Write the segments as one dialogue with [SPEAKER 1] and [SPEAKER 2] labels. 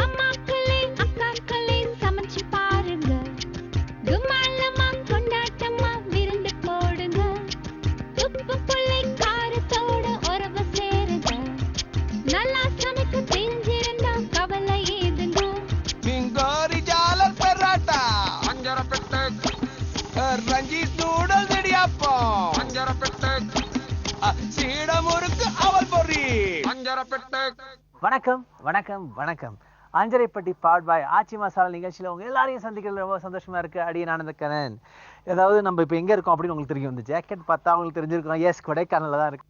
[SPEAKER 1] அம்மாக்களே அக்காக்களே சமைச்சு பாருங்க, கும்மாளமா கொண்டாட்டமா விருந்து போடுங்க, உப்பு புள்ளை காரத்தோட உறவு சேருங்க, நல்லா சமைக்க தெரிஞ்சிருந்தா கவலை ஏதுங்க.
[SPEAKER 2] சிங்காரி ஜாலர் பராட்டா, அஞ்சரப்பெட்டை ரஞ்சித் நூடல் இடியாப்பம், அஞ்சரப்பெட்டை சீட முறுக்கு அவல் பொரி, அஞ்சரப்பெட்டை.
[SPEAKER 3] வணக்கம் வணக்கம் வணக்கம். அஞ்சரைப்பட்டி பவர்ட் பை ஆச்சி மசாலா நிகழ்ச்சியில் உங்க எல்லாரையும் சந்திக்கிறது ரொம்ப சந்தோஷமா இருக்கு. அடியே ஆனந்தக்கண்ணன். ஏதாவது நம்ம இப்போ எங்க இருக்கோம் அப்படின்னு உங்களுக்கு தெரியும். இந்த ஜாக்கெட் பார்த்தா உங்களுக்கு தெரிஞ்சிருக்கோம். எஸ், கொடைக்கானல்ல தான் இருக்கு.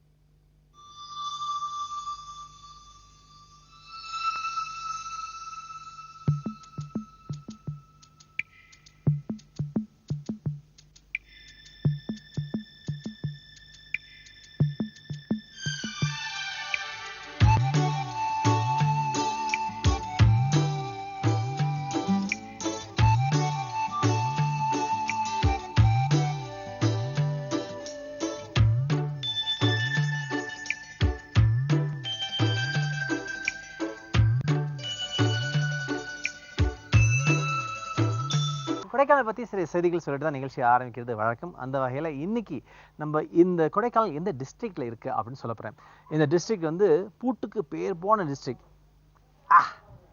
[SPEAKER 3] கொடைக்கானல் பற்றி சில செய்திகள் சொல்லிட்டு தான் நிகழ்ச்சி ஆரம்பிக்கிறது வழக்கம். அந்த வகையில் இன்னைக்கு நம்ம இந்த கொடைக்கானல் எந்த டிஸ்ட்ரிக்ட்ல இருக்கு அப்படின்னு சொல்ல போகிறேன். இந்த டிஸ்ட்ரிக்ட் வந்து பூட்டுக்கு பேர் போன டிஸ்ட்ரிக்ட்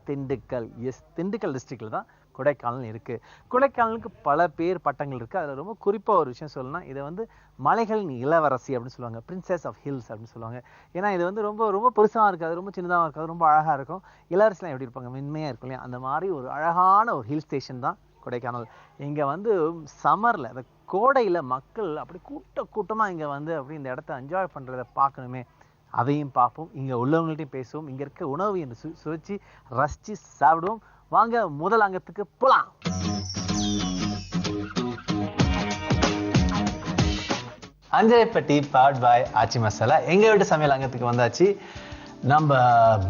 [SPEAKER 3] திண்டுக்கல். எஸ், திண்டுக்கல் டிஸ்ட்ரிக்ட்ல தான் கொடைக்கானல் இருக்கு. கொடைக்கானலுக்கு பல பேர் பட்டங்கள் இருக்கு. அதில் ரொம்ப குறிப்பாக ஒரு விஷயம் சொல்லணும்னா, இதை வந்து மலைகளின் இளவரசி அப்படின்னு சொல்லுவாங்க, பிரின்சஸ் ஆஃப் ஹில்ஸ் அப்படின்னு சொல்லுவாங்க. ஏன்னா இது வந்து ரொம்ப ரொம்ப பெருசாக இருக்காது, ரொம்ப சின்னதாக இருக்காது, ரொம்ப அழகாக இருக்கும். இளவரசிலாம் எப்படி இருப்பாங்க, மென்மையாக இருக்கும் இல்லையா, அந்த மாதிரி ஒரு அழகான ஒரு ஹில் ஸ்டேஷன் தான் கொடைக்கானல். இங்கே வந்து சம்மரில், அந்த கோடையில் மக்கள் அப்படி கூட்டமாக இங்கே வந்து அப்படி இந்த இடத்த என்ஜாய் பண்ணுறதை பார்க்கணுமே, அதையும் பார்ப்போம். இங்கே உள்ளவங்கள்ட்டையும் பேசுவோம். இங்கே இருக்க உணவு என்று சுவைச்சு ரசித்து சாப்பிடுவோம். வாங்க முதல் அங்கத்துக்கு போகலாம். அஞ்சரைப்பட்டி பவர்ட் பை ஆச்சி மசாலா. எங்கள் வீட்டு சமையல் அங்கத்துக்கு வந்தாச்சு. நம்ம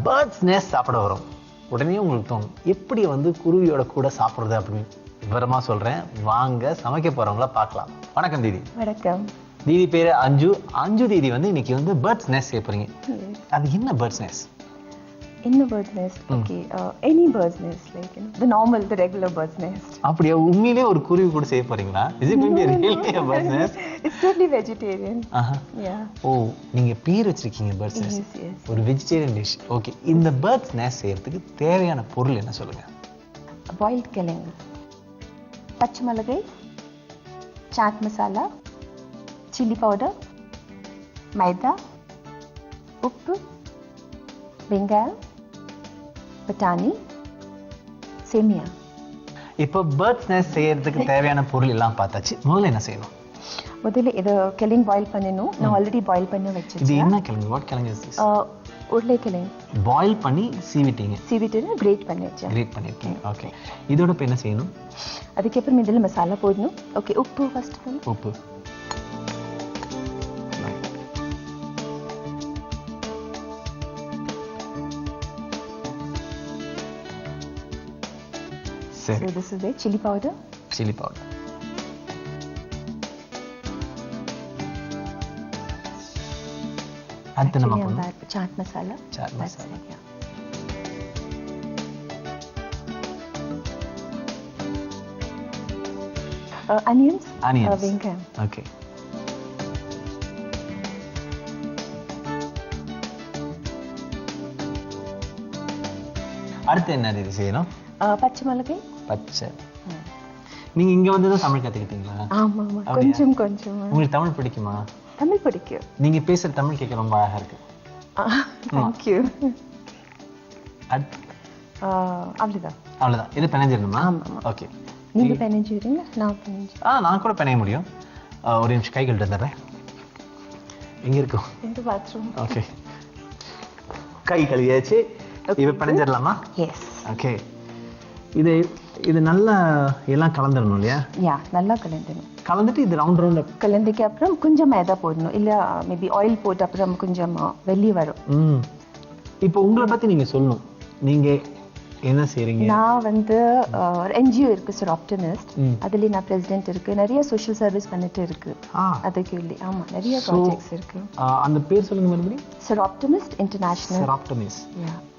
[SPEAKER 3] பேர்ட்ஸ் நேஸ்ட் சாப்பிட வரோம். உடனே உங்களுக்கு தோணும், எப்படி வந்து குருவியோட கூட சாப்பிட்றது அப்படின்னு. விவரமா சொல்றேன், வாங்க சமைக்க போறவங்கள பார்க்கலாம். வணக்கம் தீதி.
[SPEAKER 4] வணக்கம்.
[SPEAKER 3] தீதி பேரு அஞ்சு. அஞ்சு தீதி வந்து இன்னைக்கு வந்து பேர்ட்ஸ் நேஸ்ட் செய்ய போறீங்க. அது என்ன birds நேஸ்ட்?
[SPEAKER 4] In the bird's nest, okay. Any bird's nest, like the normal, the regular bird's nest.
[SPEAKER 3] அப்படியே உண்மையிலேயே ஒரு குருவி கூட செய்ய போறீங்களா? Is it going to be really a bird's nest?
[SPEAKER 4] It's totally vegetarian. Yeah.
[SPEAKER 3] ஓ, நீங்க பேர் வச்சிருக்கீங்க bird's nest.
[SPEAKER 4] Yes.
[SPEAKER 3] ஒரு வெஜிடேரியன் டிஷ். ஓகே, இந்த bird's nest செய்யறதுக்கு தேவையான பொருள் என்ன சொல்லுங்க?
[SPEAKER 4] Boiled கிழங்கு, பச்சை மிளகாய், சாட் மசாலா, சில்லி பவுடர், மைதா, உப்பு, வெங்காயம், பட்டாணி, சேமியா.
[SPEAKER 3] இப்போ பேர்ட்ஸ் நேஸ்ட் செய்யறதுக்கு தேவையான பொருள் எல்லாம் பார்த்தாச்சு. முதல்ல என்ன செய்யணும்?
[SPEAKER 4] முதல்ல இதை கிழங்கு பாயில் பண்ணணும். நான் ஆல்ரெடி பாயில் பண்ணி
[SPEAKER 3] இது
[SPEAKER 4] வச்சிருக்கேன்.
[SPEAKER 3] என்ன கிழங்கு? வாட் கிழங்கு இஸ் திஸ்?
[SPEAKER 4] உருளைக்கிழங்கு
[SPEAKER 3] பாயில் பண்ணி சீவிட்டீங்க.
[SPEAKER 4] சீவிட்டு கிரேட் பண்ணி வச்சேன்.
[SPEAKER 3] கிரேட் பண்ணிருக்கீங்க. ஓகே, இதோட இப்போ என்ன செய்யணும்?
[SPEAKER 4] அதுக்கப்புறம் இதில் மசாலா போடணும். ஓகே, உப்பு ஃபர்ஸ்ட்.
[SPEAKER 3] உப்பு.
[SPEAKER 4] So this is the chili powder.
[SPEAKER 3] Chili powder. அடுத்து நம்ம போடணும்
[SPEAKER 4] சாட் மசாலா.
[SPEAKER 3] சாட் மசாலா.
[SPEAKER 4] Onions.
[SPEAKER 3] வெங்காயம். ஓகே. அடுத்து என்ன இது செய்யணும்?
[SPEAKER 4] பச்சை மிளகாய்.
[SPEAKER 3] பச்சை. நீங்க இங்க வந்து தான் தமிழ் கத்துக்கிட்டீங்களா?
[SPEAKER 4] ஆமா, கொஞ்சம்.
[SPEAKER 3] உங்களுக்கு தமிழ் பிடிக்குமா?
[SPEAKER 4] தமிழ் பிடிக்கும்.
[SPEAKER 3] நீங்க பேசுற தமிழ் கேட்க ரொம்ப அழகா இருக்கு.
[SPEAKER 4] Thank you.
[SPEAKER 3] அவ்வளவுதான். இது பிணைஞ்சிடணுமா? ஓகே.
[SPEAKER 4] நீங்க பிணைஞ்சிடுங்க, நான் பிணைஞ்சு.
[SPEAKER 3] நான் கூட பிணைய முடியும். ஒரு நிமிஷம் கை கழுவிட்டு வந்துடுறேன். எங்க இருக்கும்?
[SPEAKER 4] இந்த பாத்ரூம்.
[SPEAKER 3] ஓகே, கை கழுவியாச்சு. இப்போ பிணைஞ்சிடலாமா?
[SPEAKER 4] எஸ்.
[SPEAKER 3] ஓகே. இது நல்லா எல்லாம் கலந்துடணும் இல்லையா?
[SPEAKER 4] யா, நல்லா கலந்துடணும்.
[SPEAKER 3] கலந்துட்டு இது ரவுண்ட்
[SPEAKER 4] கலந்துக்கு அப்புறம் கொஞ்சம் மைதா போடணும். இல்ல மேபி ஆயில் போட்டு அப்புறம் கொஞ்சம் வெளியே வரும்.
[SPEAKER 3] இப்போ உங்களை பத்தி நீங்க சொல்லணும். நீங்க என்ன செய்றீங்க?
[SPEAKER 4] நான் வந்து ஒரு NGO இருக்கு சார், ஆப்டிமிஸ்ட். அதுல நான் பிரசிடென்ட் இருக்கு. நிறைய சோஷியல் சர்வீஸ் பண்ணிட்டு இருக்கு. அதுக்கு இல்லை, ஆமா, நிறைய ப்ராஜெக்ட்ஸ் இருக்கு.
[SPEAKER 3] அந்த பேர் சொல்லுங்க மறுபடியும்.
[SPEAKER 4] Sir Optimist International.
[SPEAKER 3] Sir Optimist.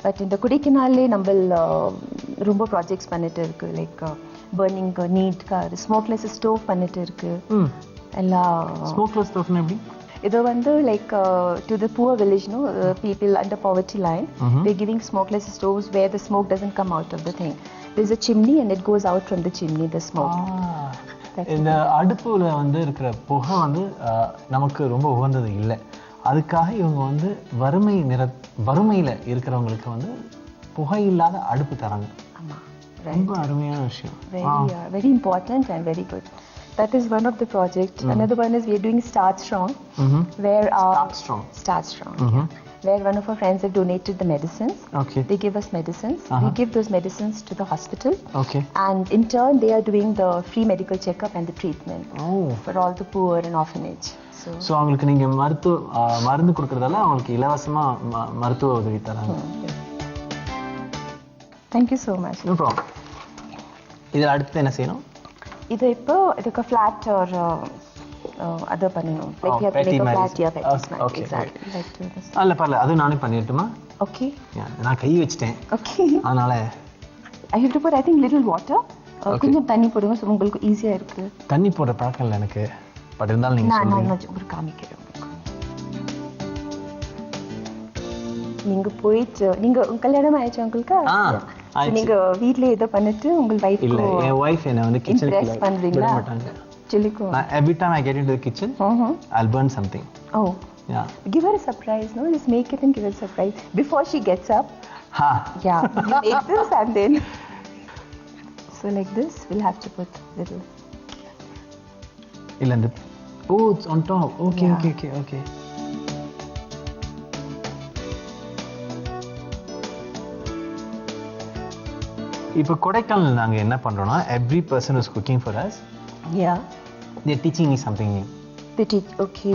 [SPEAKER 4] But இந்த கொடைக்கானல்லே நம்ம ரொம்ப ப்ராஜெக்ட்ஸ் பண்ணிட்டு இருக்கு. Like burning need car, smokeless stove பண்ணிட்டு இருக்கு. எல்லாம்
[SPEAKER 3] ஸ்மோக்லெஸ் ஸ்டோவ்னா எப்படி?
[SPEAKER 4] இது வந்து like to the poor village, no, people under poverty line, they're giving smokeless stoves where the smoke doesn't come out of the thing. There's a chimney and it goes out from the chimney, the smoke.
[SPEAKER 3] இந்த அடுப்புல வந்து இருக்கிற புகை வந்து நமக்கு ரொம்ப உகந்தது இல்லை. அதுக்காக இவங்க வந்து வறுமையில இருக்கிறவங்களுக்கு வந்து புகை இல்லாத அடுப்பு தராங்க.
[SPEAKER 4] ஆமா,
[SPEAKER 3] ரொம்ப அருமையான விஷயம்.
[SPEAKER 4] very important and very good. That is one of the projects. Another one is we are doing Start Strong, where Start Strong, where one of our friends have donated the medicines.
[SPEAKER 3] Okay.
[SPEAKER 4] They give us medicines. We give those medicines to the hospital.
[SPEAKER 3] Okay.
[SPEAKER 4] And in turn, they are doing the free medical checkup and the treatment for all the poor and orphanage.
[SPEAKER 3] So அவங்களுக்கு நீங்க மருந்து கொடுக்கறதால அவங்களுக்கு இலவசமா மருத்துவ உதவி தராங்க.
[SPEAKER 4] Thank you so much.
[SPEAKER 3] No problem. இதில் அடுத்து என்ன செய்யணும்?
[SPEAKER 4] இது இப்போ இதுக்கு ஃபிளாட் ஒரு அது பண்ணணும். Like you have to make a flat here, exactly, like this.
[SPEAKER 3] அல்ல பரல, அது நானே பண்ணிரட்டுமா?
[SPEAKER 4] Okay.
[SPEAKER 3] நான் கை வச்சிட்டேன்.
[SPEAKER 4] Okay.
[SPEAKER 3] அதனால
[SPEAKER 4] I have to put, I think, little water. கொஞ்சம் தண்ணி போடுங்க, so உங்களுக்கு ஈஸியா இருக்கு.
[SPEAKER 3] தண்ணி போடுற பழக்கம் இல்லை எனக்கு. பட் இருந்தாலும் நீங்க சொல்லுங்க.
[SPEAKER 4] நான் ஒரு காமிக்கிறேன். நீங்க போயிட்டு நீங்க கல்யாணம் ஆயிடுச்சு உங்களுக்கு? நீங்க வீட்லயே இத பண்ணிட்டு உங்க வைஃப்
[SPEAKER 3] இல்ல, என் வைஃப் என்ன வந்து கிச்சனுக்குள்ள
[SPEAKER 4] பண்றீங்களா?
[SPEAKER 3] விட மாட்டாங்க.
[SPEAKER 4] சிலிக்கோ.
[SPEAKER 3] Every time I get into the kitchen, I'll burn something.
[SPEAKER 4] Oh.
[SPEAKER 3] Yeah.
[SPEAKER 4] Give her a surprise, no? Just make it and give her a surprise before she gets up. Yeah. You make this and then. So like this, we'll have to put little.
[SPEAKER 3] இல்ல இந்த it's on top. Okay, yeah. Okay. இப்போ கொடைக்கானல் நாங்க என்ன பண்றோம்னா, every person who's cooking for us, they're teaching me something new.
[SPEAKER 4] They teach, okay.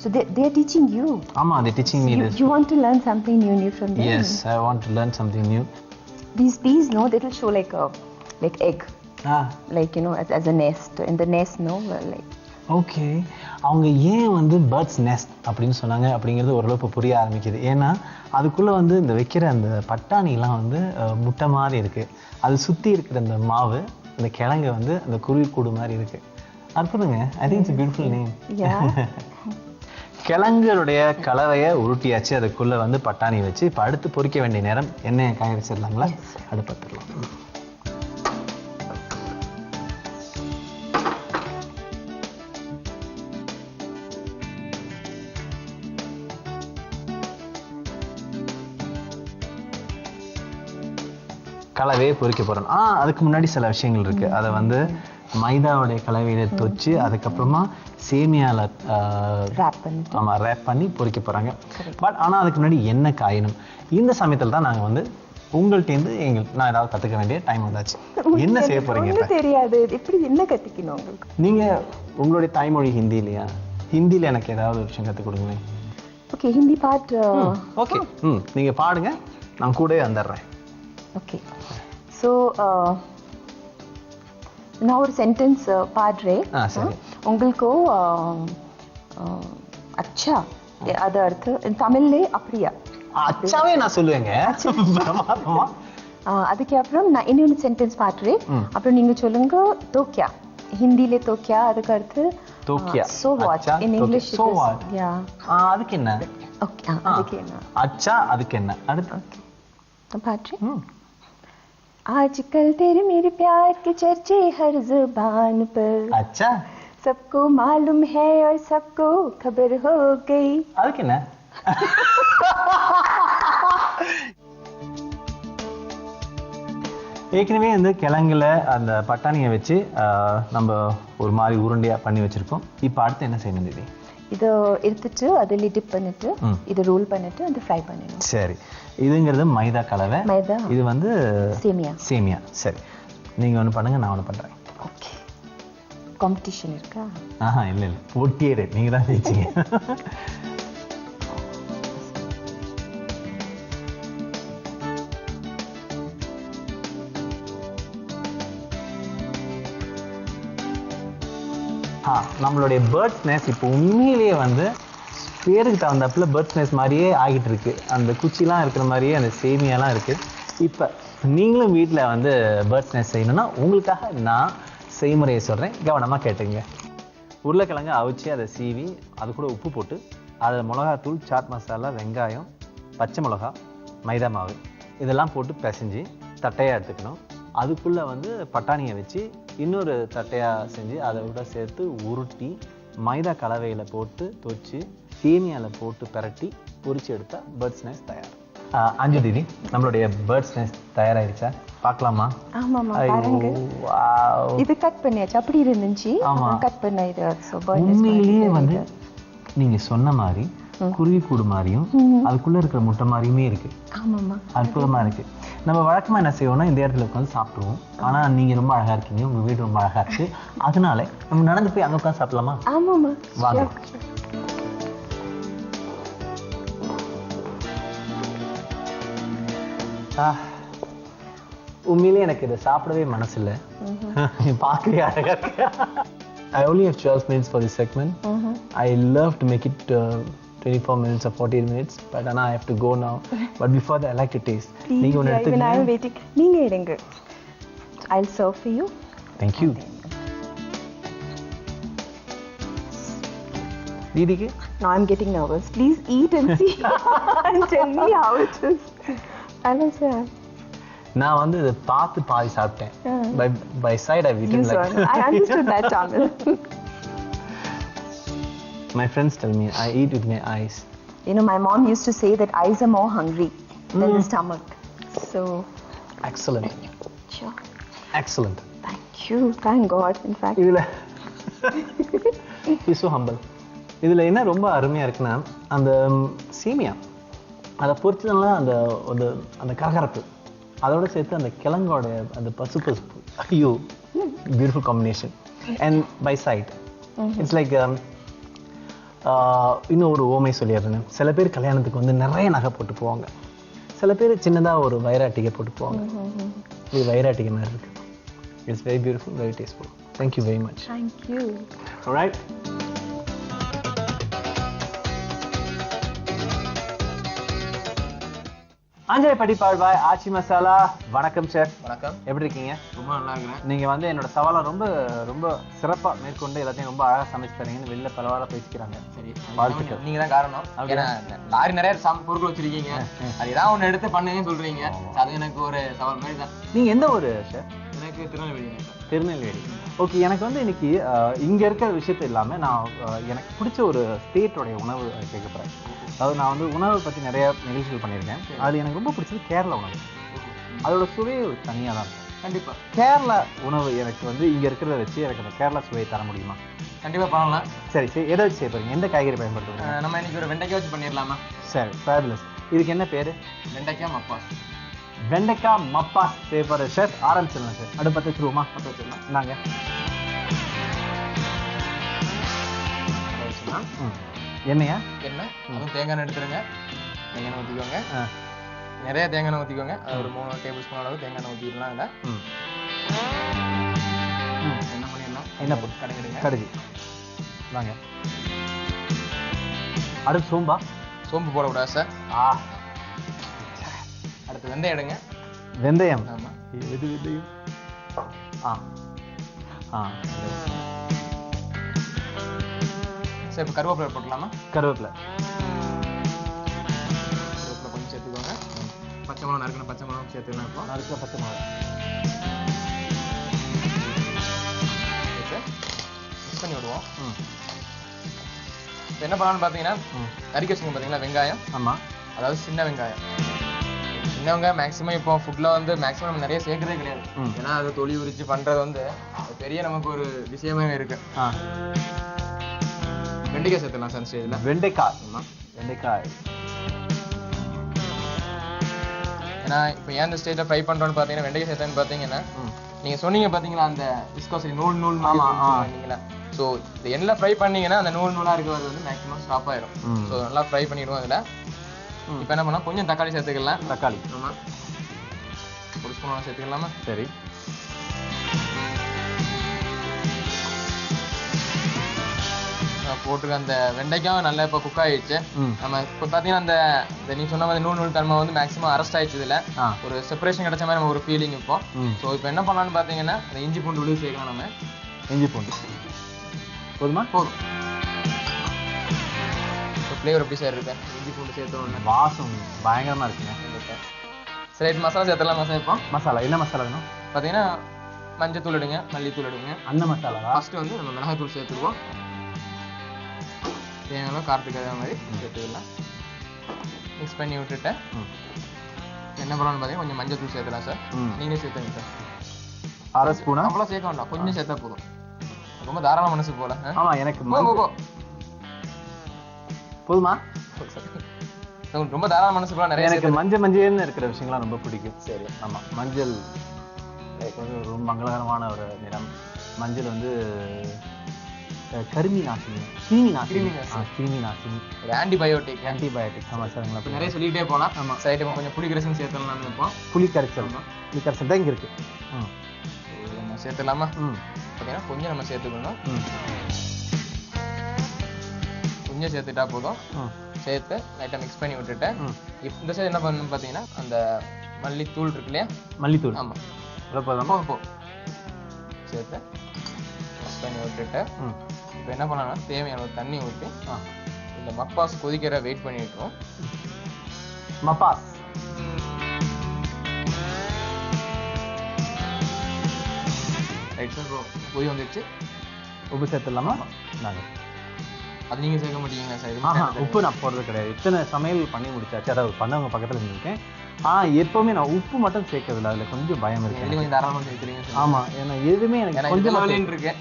[SPEAKER 4] So they're teaching you.
[SPEAKER 3] Ama, they're teaching me this.
[SPEAKER 4] You want to learn something new from them?
[SPEAKER 3] Yes, I want to learn something new.
[SPEAKER 4] These bees, no, they will show like egg. Like, you know, as a nest. In the nest, no, like.
[SPEAKER 3] Okay, அவங்க ஏன் வந்து birds next அப்படின்னு சொன்னாங்க அப்படிங்கிறது ஓரளவுக்கு புரிய ஆரம்பிக்குது. ஏன்னா அதுக்குள்ளே வந்து இந்த வைக்கிற அந்த பட்டாணிலாம் வந்து முட்டை மாதிரி இருக்குது. அது சுற்றி இருக்கிற அந்த மாவு, அந்த கிழங்கு வந்து அந்த குருவி கூடு மாதிரி இருக்குது. அற்புதங்க. I think it's beautiful name. கிழங்குடைய கலவையை உருட்டியாச்சு, அதுக்குள்ளே வந்து பட்டாணி வச்சு இப்போ அடுத்து பொரிக்க வேண்டிய நேரம். எண்ணெயை காய வச்சிடலாங்களா? அடுப்பத்துலாம் கலவையை பொரிக்க போறோம். அதுக்கு முன்னாடி சில விஷயங்கள் இருக்கு. அதை வந்து மைதாவுடைய கலவையில தொச்சு அதுக்கப்புறமா சேமியால ரேப் பண்ணி பொரிக்க போறாங்க. பட் ஆனா அதுக்கு முன்னாடி எண்ணெய் காயணும். இந்த சமயத்துல தான் நாங்க வந்து உங்கள்கிட்ட நான் ஏதாவது கத்துக்க வேண்டிய டைம் வந்தாச்சு. என்ன செய்ய போறீங்க?
[SPEAKER 4] தெரியாது, எப்படி என்ன கத்துக்கணும் உங்களுக்கு?
[SPEAKER 3] நீங்க உங்களுடைய தாய்மொழி ஹிந்தி இல்லையா? ஹிந்தில எனக்கு ஏதாவது ஒரு விஷயம் கத்து கொடுங்களேன்.
[SPEAKER 4] ஓகே, ஹிந்தி பாட்டு.
[SPEAKER 3] ஓகே, நீங்க பாடுங்க, நான் கூடவே வந்துடுறேன்.
[SPEAKER 4] ஓகே, ஸோ நான் ஒரு சென்டென்ஸ் பாடுறேன். உங்களுக்கு அச்சா அது அர்த்தம் தமிழ்லே அப்படியா?
[SPEAKER 3] அச்சாவே நான் சொல்லுவேங்க.
[SPEAKER 4] அதுக்கு அப்புறம் நான் இன்னொரு சென்டென்ஸ் பாடுறேன். அப்புறம் நீங்க சொல்லுங்க தோக்கியா. ஹிந்திலே தோக்கியா, அதுக்கு அடுத்து
[SPEAKER 3] தோக்கியா.
[SPEAKER 4] So what in English?
[SPEAKER 3] So what.
[SPEAKER 4] Yeah,
[SPEAKER 3] அதுக்கு என்ன?
[SPEAKER 4] ஓகே, அதுக்கு என்ன?
[SPEAKER 3] அச்சா, அதுக்கு என்ன? அடுத்து
[SPEAKER 4] நான் பாடுறேன். आजकल तेरे मेरे प्यार के चर्चे हर जुबान पर,
[SPEAKER 3] अच्छा
[SPEAKER 4] सबको मालूम है और सबको खबर हो गई.
[SPEAKER 3] அதுக்கு என்ன? ஏற்கனவே இந்த கிழங்குல அந்த பட்டாணியை வச்சு நம்ம ஒரு மாதிரி உருண்டையா பண்ணி வச்சிருக்கோம். இப்போ அடுத்து என்ன செய்யணும் தீதி?
[SPEAKER 4] இதை எடுத்துட்டு அதில் டிப் பண்ணிட்டு இதை ரோல் பண்ணிட்டு அதை ஃப்ரை பண்ணணும்.
[SPEAKER 3] சரி, இதுங்கிறது மைதா கலவை.
[SPEAKER 4] மைதா.
[SPEAKER 3] இது வந்து சேமியா. சரி, நீங்க ஒன்று பண்ணுங்க, நான் ஒன்று பண்றேன்.
[SPEAKER 4] ஓகே, காம்படிஷன் இருக்கா?
[SPEAKER 3] இல்லை போட்டியே, நீங்க தான் ஜெயிச்சீங்க. நம்மளுடைய பேர்ட்ஸ் நேஸ் இப்போ உண்மையிலேயே வந்து பேருக்கு தகுந்தாப்புல பேர்ட்ஸ் நேஸ் மாதிரியே ஆகிட்டு இருக்கு. அந்த குச்சிலாம் இருக்கிற மாதிரியே அந்த சேமியாலாம் இருக்கு. இப்போ நீங்களும் வீட்டில் வந்து பேர்ட்ஸ் நேஸ் செய்யணும்னா உங்களுக்காக நான் செய்முறையை சொல்கிறேன், கவனமாக கேட்டுங்க. உருளைக்கிழங்கு அவிச்சு அதை சீவி அது கூட உப்பு போட்டு அதில் மிளகாத்தூள், சாட் மசாலா, வெங்காயம், பச்சை மிளகா, மைதா மாவு இதெல்லாம் போட்டு பிசைஞ்சு தட்டையாக எடுத்துக்கணும். அதுக்குள்ளே வந்து பட்டாணியை வச்சு இன்னொரு தட்டையாக செஞ்சு அதை விட சேர்த்து உருட்டி மைதா கலவையில் போட்டு தொச்சு சேமியாவில் போட்டு பிரட்டி பொரிச்சு எடுத்தால் பேர்ட்ஸ் நேஸ் தயார். அஞ்சு தீதி, நம்மளுடைய பேர்ட்ஸ் நேஸ் தயாராகிடுச்சா பார்க்கலாமா?
[SPEAKER 4] ஆமாம்மா, பாருங்க. இது கட் பண்ணியாச்சு, அப்படி இருந்துச்சு. கட் பண்ண இது
[SPEAKER 3] உண்மையிலேயே வந்து நீங்க சொன்ன மாதிரி குருவி கூடு மாதிரியும் அதுக்குள்ள இருக்கிற முட்டை மாதிரியுமே இருக்கு.
[SPEAKER 4] ஆமாம்மா,
[SPEAKER 3] அற்புதமா இருக்கு. நம்ம வழக்கமா என்ன செய்வோம்னா இந்த இடத்துல உட்காந்து சாப்பிடுவோம். ஆனா நீங்க ரொம்ப அழகா இருக்கீங்க, உங்க வீடு ரொம்ப அழகா இருக்கு. அதனால நம்ம நடந்து போய் அங்க உட்காந்து சாப்பிடலாமா?
[SPEAKER 4] ஆமாம்மா,
[SPEAKER 3] வாங்க. உண்மையிலே எனக்கு இதை சாப்பிடவே மனசு இல்லை. பார்க்கவே அழகா இருக்கு. I only have 12 minutes for this segment. I love to make it 24 minutes or 48 minutes, but now I have to go now. But before that, I like to taste.
[SPEAKER 4] Please, even I am waiting. நீங்க எடுங்க. I'll serve for you.
[SPEAKER 3] Thank you. Didi,
[SPEAKER 4] now I'm getting nervous. Please eat and see and tell me how it is. Hello sir.
[SPEAKER 3] நான் வந்து இதை பார்த்து பாதி சாப்பிட்டேன். By side I've eaten like.
[SPEAKER 4] I understood that, Tamil.
[SPEAKER 3] My friends tell me I eat with my eyes.
[SPEAKER 4] You know, my mom used to say that eyes are more hungry than the stomach. So.
[SPEAKER 3] Excellent.
[SPEAKER 4] Sure.
[SPEAKER 3] Excellent.
[SPEAKER 4] Thank you. Thank God. In fact.
[SPEAKER 3] இதுல He's so humble. இதுல என்ன ரொம்ப அருமையா இருக்குன்னா அந்த சேமியா அதை பொறுத்ததுனால அந்த கரகரப்பு அதோட சேர்த்து அந்த கிழங்கோட அந்த பசுப்பு, ஐயோ, beautiful combination. And by side it's like இன்னும் ஒரு ஓமை சொல்லிடுறேன். சில பேர் கல்யாணத்துக்கு வந்து நிறைய நகை போட்டு போவாங்க, சில பேர் சின்னதாக ஒரு வைராட்டிகை போட்டு போவாங்க. இது வைராட்டிகை மாதிரி இருக்கு. It's very beautiful, very tasteful. Thank you very much.
[SPEAKER 4] Thank you.
[SPEAKER 3] Alright. Anjali படிப்பாழ்வாய் ஆச்சி மசாலா. வணக்கம் சார்.
[SPEAKER 2] வணக்கம்.
[SPEAKER 3] எப்படி இருக்கீங்க?
[SPEAKER 2] ரொம்ப நல்லா இருக்கிறேன்.
[SPEAKER 3] நீங்க வந்து என்னோட சவாலை ரொம்ப ரொம்ப சிறப்பா மேற்கொண்டு எல்லாத்தையும் ரொம்ப அழகா சமைச்சு தரீங்கன்னு வெளில பலவாரா பேசிக்கிறாங்க.
[SPEAKER 2] சரி,
[SPEAKER 3] வாழ்த்துக்கள்.
[SPEAKER 2] நீங்க தான் காரணம். ஏன்னா லாரி நிறைய பொருட்கள் வச்சிருக்கீங்க, அது ஏதாவது ஒண்ணு எடுத்து பண்ணுங்கன்னு சொல்றீங்க. அது எனக்கு ஒரு சவால் மாதிரி தான்.
[SPEAKER 3] நீங்க எந்த ஊரு சார்?
[SPEAKER 2] எனக்கு திருநெல்வேலி.
[SPEAKER 3] திருநெல்வேலி. ஓகே. எனக்கு வந்து இன்னைக்கு இங்க இருக்கிற விஷயத்த இல்லாம நான் எனக்கு பிடிச்ச ஒரு ஸ்டேட்டோடைய உணவு கேட்க போறேன். அதாவது நான் வந்து உணவை பற்றி நிறைய நிகழ்ச்சிகள் பண்ணியிருக்கேன். அது எனக்கு ரொம்ப பிடிச்சது கேரளா உணவு. அதோட சுவை தனியாக தான் இருக்கும்.
[SPEAKER 2] கண்டிப்பா
[SPEAKER 3] கேரளா உணவு எனக்கு வந்து இங்கே இருக்கிறத வச்சு எனக்கு அந்த கேரளா சுவையை தர முடியுமா?
[SPEAKER 2] கண்டிப்பா பண்ணலாம்.
[SPEAKER 3] சரி சரி, எதை வச்சு செய்ய போறீங்க? எந்த காய்கறி பயன்படுத்துறீங்க?
[SPEAKER 2] நம்ம இன்னைக்கு ஒரு வெண்டைக்காய் வச்சு பண்ணிடலாமா?
[SPEAKER 3] சரி, ஃபேபுலஸ். இதுக்கு என்ன பேர்?
[SPEAKER 2] வெண்டைக்காய் மப்பாஸ்.
[SPEAKER 3] வெண்டைக்காய் மப்பாஸ் செய்ய போகிற சார். ஆரம்பிச்சிடலாம் சார். அடுப்பத்தை வச்சுருவோமா? பற்ற வச்சிடலாம். நாங்கள் எண்ணெயா?
[SPEAKER 2] எண்ணெய், அதுவும் தேங்காய் எண்ணெய் எடுத்துருங்க. தேங்காய் எண்ணெய் ஊற்றிக்கோங்க. நிறைய தேங்காய் எண்ணெய் ஊற்றிக்கோங்க. ஒரு 3 டேபிள் ஸ்பூன் அளவு தேங்காய் எண்ணெய் ஊற்றிக்கலாம். இல்லை என்ன பண்ணிடலாம்?
[SPEAKER 3] என்ன போட்டு
[SPEAKER 2] கடுகுடுங்க.
[SPEAKER 3] கடுகு. வாங்க. அடுத்து சோம்பா?
[SPEAKER 2] சோம்பு போடக்கூடாது சார். அடுத்து வெந்தயம் எடுங்க.
[SPEAKER 3] வெந்தயம்?
[SPEAKER 2] ஆமாம்.
[SPEAKER 3] எது வெந்தயம்?
[SPEAKER 2] சார் இப்போ கருவேப்பிலை போட்டுக்கலாமா?
[SPEAKER 3] கருவேப்பிலை
[SPEAKER 2] கொஞ்சம் சேர்த்துக்கோங்க. பச்சை மிளகா நறுக்கணும். பச்சை மிளகா சேர்த்துக்கலாம். இப்போ
[SPEAKER 3] நறுக்கிற பச்சை மிளகா
[SPEAKER 2] மிக்ஸ் பண்ணி விடுவோம். இப்போ என்ன பண்ணலாம்னு பார்த்தீங்கன்னா நறுக்கி வச்சுக்கோங்க. பார்த்தீங்களா வெங்காயம்?
[SPEAKER 3] ஆமாம்.
[SPEAKER 2] அதாவது சின்ன வெங்காயம். சின்ன வெங்காயம் மேக்ஸிமம் இப்போ ஃபுட்டில் வந்து மேக்ஸிமம் நம்ம நிறைய சேர்க்கறதே கிடையாது. ஏன்னா அது தொலி உரிச்சு பண்ணுறது வந்து பெரிய நமக்கு ஒரு விஷயமே இருக்கு. வெண்டைக்காய் சேர்த்துலாம் சார் ஸ்டேஜில்.
[SPEAKER 3] வெண்டைக்காய்? வெண்டைக்காய்.
[SPEAKER 2] ஏன்னா இப்போ ஏன் இந்த ஸ்டேஜில் ஃப்ரை பண்ணுறோன்னு பார்த்தீங்கன்னா வெண்டைக்காய் சேர்த்தேன்னு பார்த்தீங்கன்னா நீங்கள் சொன்னீங்க பார்த்தீங்களா அந்த விஸ்காசிட்டி நூல் பண்ணீங்களா? ஸோ இந்த எண்ணெயில் ஃப்ரை பண்ணீங்கன்னா அந்த நூலாக இருக்கிறது வந்து மேக்ஸிமம் ஸ்டாப் ஆயிடும். ஸோ நல்லா ஃப்ரை பண்ணிடுவோம். அதில் இப்போ என்ன பண்ணலாம், கொஞ்சம் தக்காளி சேர்த்துக்கலாம்.
[SPEAKER 3] தக்காளி?
[SPEAKER 2] ஆமாம், ஒரு ஸ்பூன் சேர்த்துக்கலாமா?
[SPEAKER 3] சரி.
[SPEAKER 2] போட்டுருக்க அந்த வெண்டைக்காவும் நல்லா இப்போ குக் ஆயிடுச்சு. நம்ம இப்போ பார்த்தீங்கன்னா அந்த நீ சொன்ன மாதிரி நூல் தன்மை வந்து மேக்ஸிமம் அரெஸ்ட் ஆயிடுச்சு. இதில் ஒரு செப்பரேஷன் கிடைச்ச மாதிரி நம்ம ஒரு ஃபீலிங் இப்போ. ஸோ இப்போ என்ன பண்ணலாம்னு பார்த்தீங்கன்னா அந்த இஞ்சி பூண்டு விழுது சேர்க்கலாம். நம்ம
[SPEAKER 3] இஞ்சி பூண்டு போதுமா?
[SPEAKER 2] போதும். இப்போ ஃப்ளேவர் எப்படி சார் இருக்கு? இஞ்சி பூண்டு சேர்த்தோன்னு
[SPEAKER 3] வாசம் பயங்கரமாக இருக்குங்க.
[SPEAKER 2] சரி, மசாலா சேர்த்தலாம். சேர்ப்போம்.
[SPEAKER 3] மசாலா என்ன மசாலா வேணும்?
[SPEAKER 2] பார்த்தீங்கன்னா மஞ்சத்தூள் எடுங்க, மல்லித்தூள் எடுங்க.
[SPEAKER 3] அந்த மசாலாவா?
[SPEAKER 2] ஃபர்ஸ்ட் வந்து நம்ம மிளகாய்த்தூள் சேர்த்துக்குவோம். தேவையான காரத்துக்கு அதே மாதிரி சேர்த்துக்கலாம். மிக்ஸ் பண்ணி விட்டுட்டு என்ன பண்ணலாம்னு பார்த்தீங்கன்னா கொஞ்சம் மஞ்சள் தூள் சேர்த்துலாம் சார். நீங்களே சேர்த்துங்க சார்.
[SPEAKER 3] அரை ஸ்பூனா?
[SPEAKER 2] அவ்வளோ சேர்க்க வேண்டாம், கொஞ்சம் சேர்த்தா போதும். ரொம்ப தாராள மனசு போல.
[SPEAKER 3] ஆமா, எனக்கு போதுமா?
[SPEAKER 2] ரொம்ப தாராள மனசு போல. நிறைய
[SPEAKER 3] எனக்கு மஞ்சள்னு இருக்கிற விஷயங்கள்லாம் ரொம்ப பிடிக்கும். சரி, ஆமா, மஞ்சள் ரொம்ப மங்களகரமான ஒரு நிறம். மஞ்சள் வந்து கிருமி நாசினி, கிருமி நாசினி,
[SPEAKER 2] ஒரு ஆன்டிபயோட்டிக்.
[SPEAKER 3] ஆமா சார்,
[SPEAKER 2] நிறைய சொல்லிட்டே போகலாம். ஆமா, சைடு கொஞ்சம் புளி கரைசல் சேர்த்துலாம் நினைப்போம்.
[SPEAKER 3] புளி கரைசல் தான் இங்க இருக்கு.
[SPEAKER 2] நம்ம சேர்த்துலாமா? பார்த்தீங்கன்னா கொஞ்சம் நம்ம சேர்த்துக்கணும். கொஞ்சம் சேர்த்துட்டா போதும். சேர்த்து லைட்டாக மிக்ஸ் பண்ணி விட்டுட்டு இந்த சைடு என்ன பண்ணணும் பார்த்தீங்கன்னா அந்த மல்லித்தூள் இருக்கு இல்லையா? மல்லித்தூள். ஆமாம், சேர்த்து மிக்ஸ் பண்ணி விட்டுட்டு இப்போ என்ன பண்ணலாம்னா தேவையான ஒரு தண்ணி ஊற்றி இந்த மப்பாஸ் கொதிக்கிற வெயிட் பண்ணிட்டுருவோம்.
[SPEAKER 3] Mappas
[SPEAKER 2] right sir. கொதி வந்துடுச்சு.
[SPEAKER 3] உப்பு சேர்த்துடலாமா? நாங்கள்
[SPEAKER 2] அது நீங்கள் சேர்க்க மாட்டீங்களா சார்?
[SPEAKER 3] உப்பு நான் போடுறது கிடையாது. இத்தனை சமையல் பண்ணி முடிச்சாச்சு, அதாவது பண்ணவங்க பக்கத்தில் இருந்திருக்கேன். எப்பவுமே நான் உப்பு மட்டும் சேர்க்கறதில்ல, அதில் கொஞ்சம் பயம் இருக்கு.
[SPEAKER 2] கொஞ்சம் தாராளமாக சேர்த்துறீங்க.
[SPEAKER 3] ஆமாம், ஏன்னா எதுவுமே எனக்கு கொஞ்சம்
[SPEAKER 2] இருக்கு.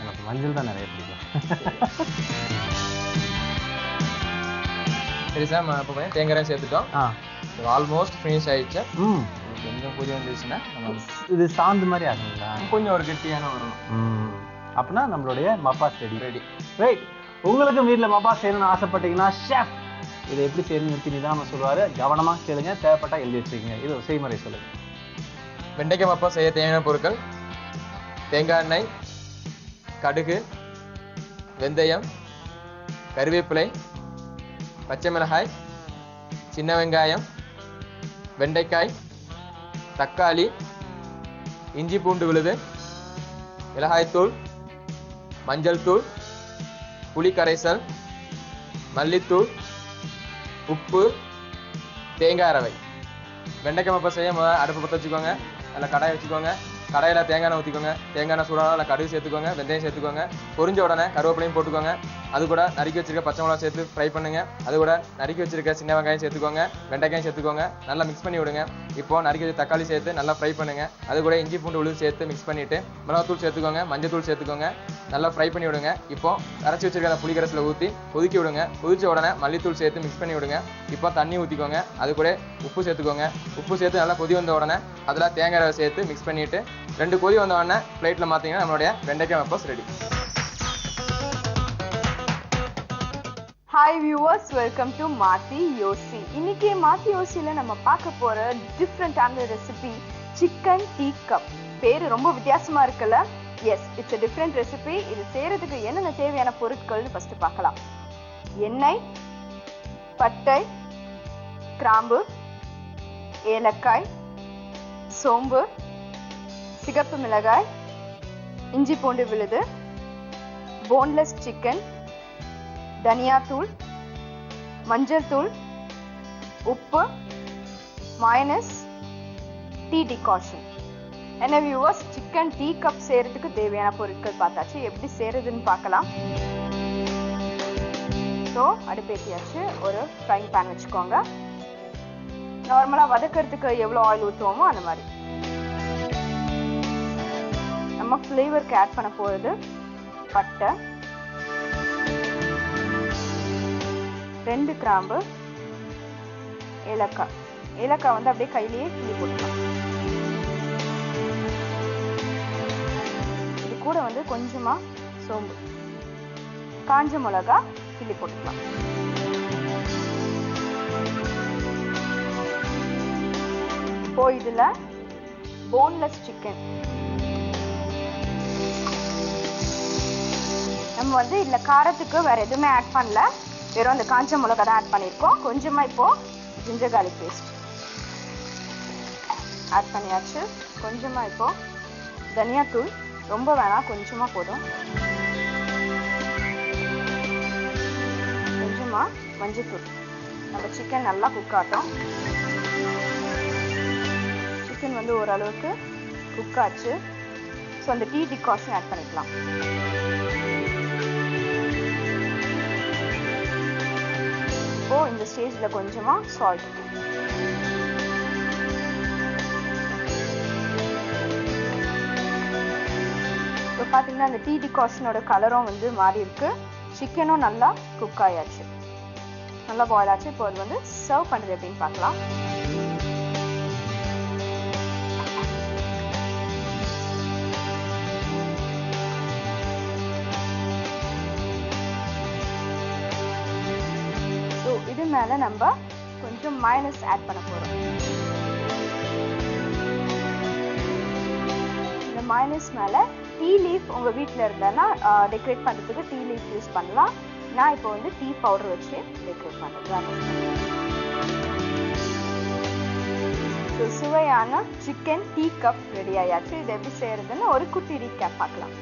[SPEAKER 3] எனக்கு மஞ்சள் தான் நிறைய பிடிக்கும்.
[SPEAKER 2] சரி சார், நம்ம இப்போ தேங்காய் சேர்த்துட்டோம். ஆல்மோஸ்ட் ஃபினிஷ் ஆயிடுச்சு. கொஞ்சம் கொதி வந்துச்சுன்னா
[SPEAKER 3] இது சாந்து மாதிரி ஆகுங்களா? கொஞ்சம்
[SPEAKER 2] ஒரு கெட்டியான வரும்.
[SPEAKER 3] அப்படின்னா நம்மளுடைய மப்பாஸ் ரெடி. ரைட், உங்களுக்கு வீட்டில் மப்பாஸ் செய்யணும்னு ஆசைப்பட்டீங்கன்னா ஷெஃப் இதை எப்படி செய்யணும்னு நிதானமாக சொல்லுவார். கவனமாக கேளுங்க, தேவைப்பட்டா எழுதி வச்சுக்கோங்க. இது ஒரு செய்முறை சொல்லுங்க.
[SPEAKER 2] வெண்டைக்காய் மப்பாஸ் செய்ய தேவையான பொருட்கள்: தேங்காய் எண்ணெய், கடுகு, வெந்தயம், கருவேப்பிலை, பச்சை மிளகாய், சின்ன வெங்காயம், வெண்டைக்காய், தக்காளி, இஞ்சி பூண்டு விழுது, மிளகாய்த்தூள், மஞ்சள் தூள், புளி கரைசல், மல்லித்தூள், உப்பு, தேங்காய் ரவை. வெண்டைக்காய் மப்பாஸ் செய்ய அடுப்பு பற்ற வச்சுக்கோங்க. அதில் கடாயை வச்சுக்கோங்க. கடாயில் தேங்காய் எண்ணெய் ஊற்றிக்கோங்க. தேங்காய் எண்ணெய் சூடாக அதில் கடுகு சேர்த்துக்கோங்க. வெந்தயம் சேர்த்துக்கோங்க. பொரிஞ்ச உடனே கருவேப்பிலையும் போட்டுக்கோங்க. அது கூட நறுக்கி வச்சிருக்க பச்சை மிளகா சேர்த்து ஃப்ரை பண்ணுங்க. அது கூட நறுக்கி வச்சிருக்க சின்ன வெங்காயம் சேர்த்துக்கோங்க. வெண்டைக்காயும் சேர்த்துக்கோங்க. நல்லா மிக்ஸ் பண்ணி விடுங்க. இப்போ நறுக்கி வச்சு தக்காளி சேர்த்து நல்லா ஃப்ரை பண்ணுங்க. அது கூட இஞ்சி பூண்டு விழுது சேர்த்து மிக்ஸ் பண்ணிட்டு மிளகாத்தூள் சேர்த்துக்கோங்க. மஞ்சள் தூள் சேர்த்துக்கோங்க. நல்லா ஃப்ரை பண்ணி விடுங்க. இப்போ அரைச்சி வச்சிருக்க அந்த புளி கரைசலை ஊற்றி கொதிக்க விடுங்க. கொதிச்ச உடனே மல்லித்தூள் சேர்த்து மிக்ஸ் பண்ணி விடுங்க. இப்போ தண்ணி ஊற்றிக்கோங்க. அது கூட உப்பு சேர்த்துக்கோங்க. உப்பு சேர்த்து நல்லா கொதி வந்த உடனே அதில் தேங்காய் ரவை சேர்த்து மிக்ஸ் பண்ணிட்டு 2 கொதி வந்த உடனே பிளேட்டில் மாற்றிங்கன்னா நம்மளுடைய வெண்டைக்காய் mappas ready.
[SPEAKER 5] Hi viewers, welcome to Maathi Yosi. இன்னைக்கு மாத்தி யோசியில் நம்ம பார்க்க போகிற டிஃப்ரெண்ட்டான ரெசிபி சிக்கன் டீ கப். பேர் ரொம்ப வித்தியாசமாக இருக்குல்ல? Yes, it's a different recipe. இது செய்கிறதுக்கு என்னென்ன தேவையான பொருட்கள்னு ஃபஸ்ட்டு பார்க்கலாம். எண்ணெய், பட்டை, கிராம்பு, ஏலக்காய், சோம்பு, சிகப்பு மிளகாய், இஞ்சி பூண்டு விழுது, போன்லெஸ் சிக்கன், தனியாத்தூள், மஞ்சள் தூள், உப்பு, மயோனைஸ், டீ டிகாஷன். என்ன வியூவர்ஸ், சிக்கன் டீ கப் செய்யறதுக்கு தேவையான பொருட்கள் பார்த்தாச்சு. எப்படி செய்யறதுன்னு பார்க்கலாம். ஸோ அடுப்பேற்றியாச்சு. ஒரு ஃப்ரைங் பேன் வச்சுக்கோங்க. நார்மலாக வதக்கிறதுக்கு எவ்வளோ ஆயில் ஊற்றுவோமோ அந்த மாதிரி. நம்ம ஃப்ளேவருக்கு ஆட் பண்ண போகிறது பட்டை, 2 கிராம்பு, ஏலக்காய். ஏலக்காய் வந்து அப்படியே கையிலேயே கிள்ளி போட்டுக்கலாம். இது கூட வந்து கொஞ்சமாக சோம்பு, காஞ்ச மிளகா கிள்ளி போட்டுக்கலாம். இப்போ இதில் போன்லெஸ் சிக்கன் நம்ம வந்து இதுல காரத்துக்கு வேற எதுவுமே ஆட் பண்ணல, வெறும் அந்த காஞ்ச மிளகாய் தான் ஆட் பண்ணியிருக்கோம். கொஞ்சமா இப்போ ஜிஞ்சர் garlic பேஸ்ட் ஆட் பண்ணியாச்சு. கொஞ்சமா இப்போ தனியாத்தூள், ரொம்ப வேணாம், கொஞ்சமா போதும். கொஞ்சமா மஞ்சள்தூள். நம்ம சிக்கன் நல்லா குக் ஆகட்டும். சிக்கன் வந்து ஓரளவுக்கு குக் ஆச்சு. ஸோ அந்த டீ டிகாஷன் ஆட் பண்ணிக்கலாம். இப்போ இந்த ஸ்டேஜ்ல கொஞ்சமா சால்ட். இப்போ பார்த்தீங்கன்னா அந்த டீ டிகாஷனோட கலரும் வந்து மாறி இருக்கு. சிக்கனும் நல்லா குக் ஆயாச்சு, நல்லா பாயில் ஆச்சு. இப்போ அது வந்து சர்வ் பண்ணுறது எப்படின்னு பார்க்கலாம். ஸோ இது மேலே நம்ம கொஞ்சம் மைனஸ் ஆட் பண்ண போகிறோம். இந்த மைனஸ் மேலே டீ லீஃப் உங்கள் வீட்டில் இருந்தானா டெக்கரேட் பண்ணுறதுக்கு டீ லீஃப் யூஸ் பண்ணலாம். நான் இப்போ வந்து டீ பவுடர் வச்சு டெக்கரேட் பண்ணுறேன். ஸோ சுவையான சிக்கன் டீ கப் ரெடி ஆயாச்சு. இது எப்படி செய்யறதுன்னு ஒரு குட்டி ரீகேப் பார்க்கலாம்.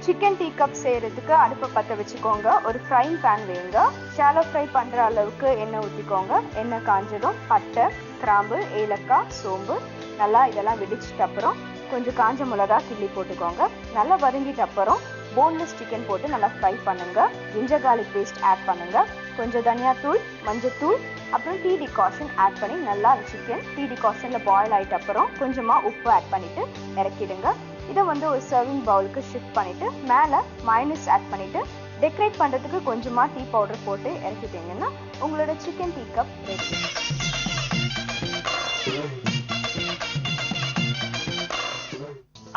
[SPEAKER 5] சிக்கன் டீ கப் செய்யறதுக்கு அடுப்பை பற்ற வச்சுக்கோங்க. ஒரு ஃப்ரைங் பேன் வைங்க. ஷாலோ ஃப்ரை பண்ணுற அளவுக்கு எண்ணெய் ஊற்றிக்கோங்க. எண்ணெய் காஞ்சதும் பட்டை, கிராம்பு, ஏலக்காய், சோம்பு நல்லா இதெல்லாம் வெடிச்சிட்ட அப்புறம் கொஞ்சம் காஞ்ச மிளகா கிள்ளி போட்டுக்கோங்க. நல்லா வதங்கிட்ட அப்புறம் போன்லெஸ் சிக்கன் போட்டு நல்லா ஃப்ரை பண்ணுங்க. ஜிஞ்சர் garlic பேஸ்ட் ஆட் பண்ணுங்க. கொஞ்சம் தனியாத்தூள், மஞ்சத்தூள், அப்புறம் டீ டிகாஷன் ஆட் பண்ணி நல்லா சிக்கன் டீ டிகாஷன்ல பாயில் ஆயிட்ட அப்புறம் கொஞ்சமா உப்பு ஆட் பண்ணிட்டு இறக்கிடுங்க. இதை வந்து ஒரு சர்விங் பவுலுக்கு ஷிஃப்ட் பண்ணிட்டு மேலே மைனஸ் ஆட் பண்ணிட்டு டெக்கரேட் பண்ணுறதுக்கு கொஞ்சமா டீ பவுடர் போட்டு இறக்கிட்டீங்கன்னா உங்களோட சிக்கன் டீ கப் ரெடி.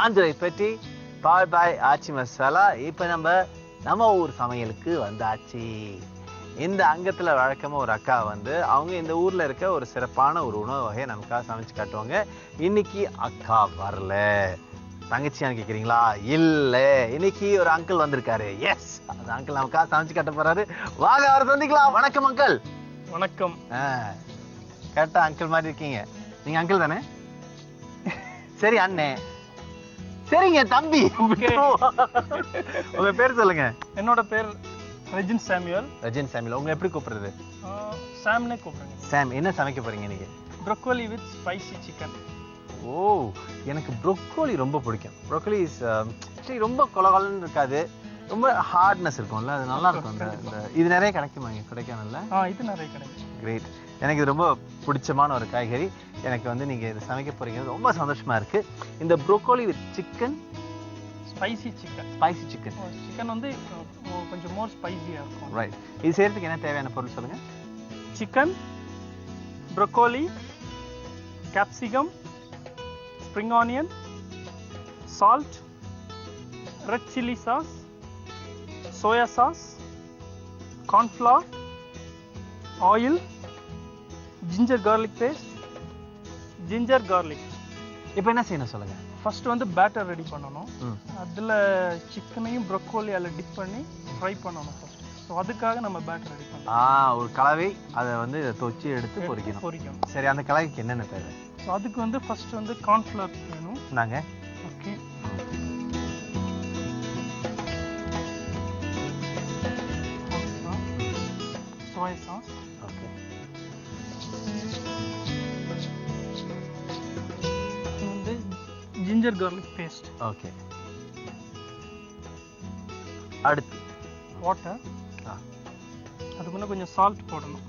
[SPEAKER 3] ஆந்திரை பெட்டி பவர் பை ஆச்சி மசாலா. இப்போ நம்ம ஊர் சமையலுக்கு வந்தாச்சு. இந்த அங்கத்துல வழக்கமா ஒரு அக்கா வந்து அவங்க இந்த ஊர்ல இருக்க ஒரு சிறப்பான ஒரு உணவு வகையை நமக்காக சமைச்சு காட்டுவாங்க. இன்னைக்கு அக்கா வரல. தங்கச்சியான்னு கேக்குறீங்களா? இல்ல, இன்னைக்கு ஒரு அங்கிள் வந்திருக்காரு. எஸ், அந்த அங்கிள் நமக்காக சமைச்சு காட்ட போறாரு. வாங்க அவரை சந்திக்கலாம். வணக்கம் அங்கிள்.
[SPEAKER 6] வணக்கம்.
[SPEAKER 3] கரெக்டா அங்கிள் மாதிரி இருக்கீங்க. நீங்க அங்கிள் தானே? சரி அண்ணே. சரிங்க தம்பி. உங்க பேர் சொல்லுங்க.
[SPEAKER 6] என்னோட பேர் ரெஜின் சாமுவேல்.
[SPEAKER 3] ரெஜின் சாமுவேல். உங்களை எப்படி கூப்பிடுறது?
[SPEAKER 6] சாம்னே கூப்பிடுங்க.
[SPEAKER 3] சாம். என்ன சமைக்க போறீங்க நீங்க?
[SPEAKER 6] Broccoli with spicy chicken.
[SPEAKER 3] Oh, எனக்கு ப்ரோக்கோலி ரொம்ப பிடிக்கும். ப்ரோக்கோலி இஸ் ரொம்ப கொலகொலன்னு இருக்காது, ரொம்ப ஹார்ட்னஸ் இருக்கும்ல, அது நல்லா இருக்கும். இந்த இது நிறைய கிடைக்குமா இங்க கொடைக்கானல்ல?
[SPEAKER 6] இது நிறைய கிடைக்கும்.
[SPEAKER 3] கிரேட். எனக்கு இது ரொம்ப பிடிச்சமான ஒரு காய்கறி. எனக்கு வந்து நீங்க இது சமைக்க போறீங்க, ரொம்ப சந்தோஷமா இருக்கு. இந்த broccoli with chicken,
[SPEAKER 6] spicy chicken.
[SPEAKER 3] Spicy chicken.
[SPEAKER 6] Chicken வந்து கொஞ்சம் மோர் ஸ்பைசியா இருக்கும்.
[SPEAKER 3] ரைட். இது செய்யறதுக்கு என்ன தேவையான பொருள் சொல்லுங்க.
[SPEAKER 6] Chicken, broccoli, capsicum, spring onion, salt, red chilli sauce, soya sauce, cornflour, oil, ginger garlic paste, ginger garlic.
[SPEAKER 3] இப்போ என்ன செய்யணும் சொல்லுங்க.
[SPEAKER 6] ஃபர்ஸ்ட் வந்து பேட்டர் ரெடி பண்ணணும். அதில் சிக்கனையும் ப்ரோக்கோலி அதில் டிப் பண்ணி ஃப்ரை பண்ணணும் ஃபர்ஸ்ட். ஸோ அதுக்காக நம்ம பேட்டர் ரெடி பண்ணணும்.
[SPEAKER 3] ஒரு கலவை, அதை வந்து இதை தொச்சு எடுத்து பொரிக்கணும். சரி, அந்த கலவைக்கு என்னென்ன தேவை?
[SPEAKER 6] ஸோ அதுக்கு வந்து ஃபர்ஸ்ட் வந்து கார்ன்ஃப்ளவர் வேணும்.
[SPEAKER 3] நாங்க
[SPEAKER 6] ஓகே. Soya sauce.
[SPEAKER 3] ஓகே.
[SPEAKER 6] வந்து ஜிஞ்சர் garlic பேஸ்ட்.
[SPEAKER 3] ஓகே. அடுத்து
[SPEAKER 6] வாட்டர். அதுக்கு முன்ன கொஞ்சம் சால்ட் போடணும்.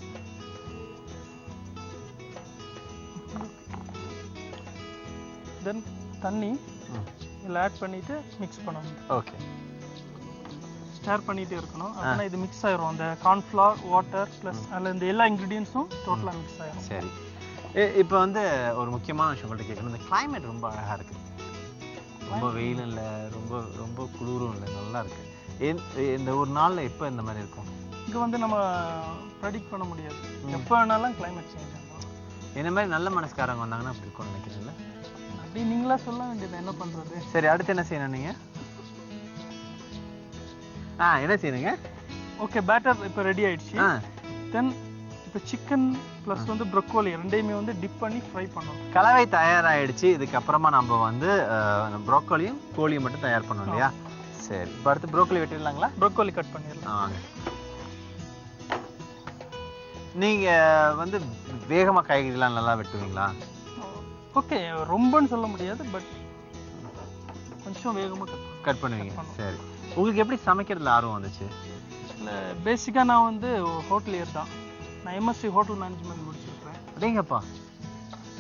[SPEAKER 6] தென் தண்ணி இதில் ஆட் பண்ணிட்டு மிக்ஸ் பண்ணணும்.
[SPEAKER 3] ஓகே.
[SPEAKER 6] ஸ்டர் பண்ணிட்டே இருக்கணும். அப்பனா இது மிக்ஸ் ஆயிரும். அந்த கார்ன்ஃப்ளவர், வாட்டர் ப்ளஸ் அதில் இந்த எல்லா இன்க்ரீடியன்ஸும் டோட்டலாக மிக்ஸ் ஆயிரும்.
[SPEAKER 3] சரி, இப்போ வந்து ஒரு முக்கியமான விஷயம் உங்கள்கிட்ட கேட்கணும். இந்த கிளைமேட் ரொம்ப அழகா இருக்கு. ரொம்ப வெயிலும் இல்லை, ரொம்ப ரொம்ப குளிரும் இல்லை, நல்லா இருக்கு. இந்த ஒரு நாள்ல எப்போ இந்த மாதிரி இருக்கும்?
[SPEAKER 6] இங்க வந்து நம்ம ப்ரெடிக்ட் பண்ண முடியாது. எப்போ வேணாலும் கிளைமேட் சேஞ்ச் ஆகும்.
[SPEAKER 3] என்ன மாதிரி நல்ல மனசுக்காரங்க வந்தாங்கன்னா அப்படி இருக்கும்னு நினைக்கிறீங்களா?
[SPEAKER 6] அப்படி நீங்களா சொல்ல வேண்டியது, என்ன பண்றது?
[SPEAKER 3] சரி, அடுத்து என்ன செய்யணும் நீங்க? என்ன செய்யணுங்க?
[SPEAKER 6] ஓகே, பேட்டர் இப்போ ரெடி ஆயிடுச்சு. தென் இப்போ சிக்கன் ப்ளஸ் வந்து ப்ரொக்கோலி ரெண்டையுமே வந்து டிப் பண்ணி ஃப்ரை பண்ணணும்.
[SPEAKER 3] கலவை தயாராகிடுச்சு. இதுக்கப்புறமா நம்ம வந்து ப்ரோக்கோலியும் கோழியும் மட்டும் தயார் பண்ணோம் இல்லையா? சரி, இப்போ அடுத்து ப்ரோக்கோலி வெட்டிடலாங்களா?
[SPEAKER 6] ப்ரொக்கோலி கட் பண்ணிடலாம்.
[SPEAKER 3] வாங்க. நீங்க வந்து வேகமா காய்கறிலாம் நல்லா வெட்டுவீங்களா?
[SPEAKER 6] ஓகே, ரொம்பன்னு சொல்ல முடியாது, பட் கொஞ்சம் வேகமாக
[SPEAKER 3] கட் பண்ணுவீங்க. சரி, உங்களுக்கு எப்படி சமைக்கிறதுல ஆர்வம் வந்துச்சு?
[SPEAKER 6] இல்லை, பேசிக்காக நான் வந்து ஹோட்டலியர் தான். நான் எம்எஸ்சி ஹோட்டல் மேனேஜ்மெண்ட் முடிச்சிருக்கேன்.
[SPEAKER 3] அப்படிங்கப்பா.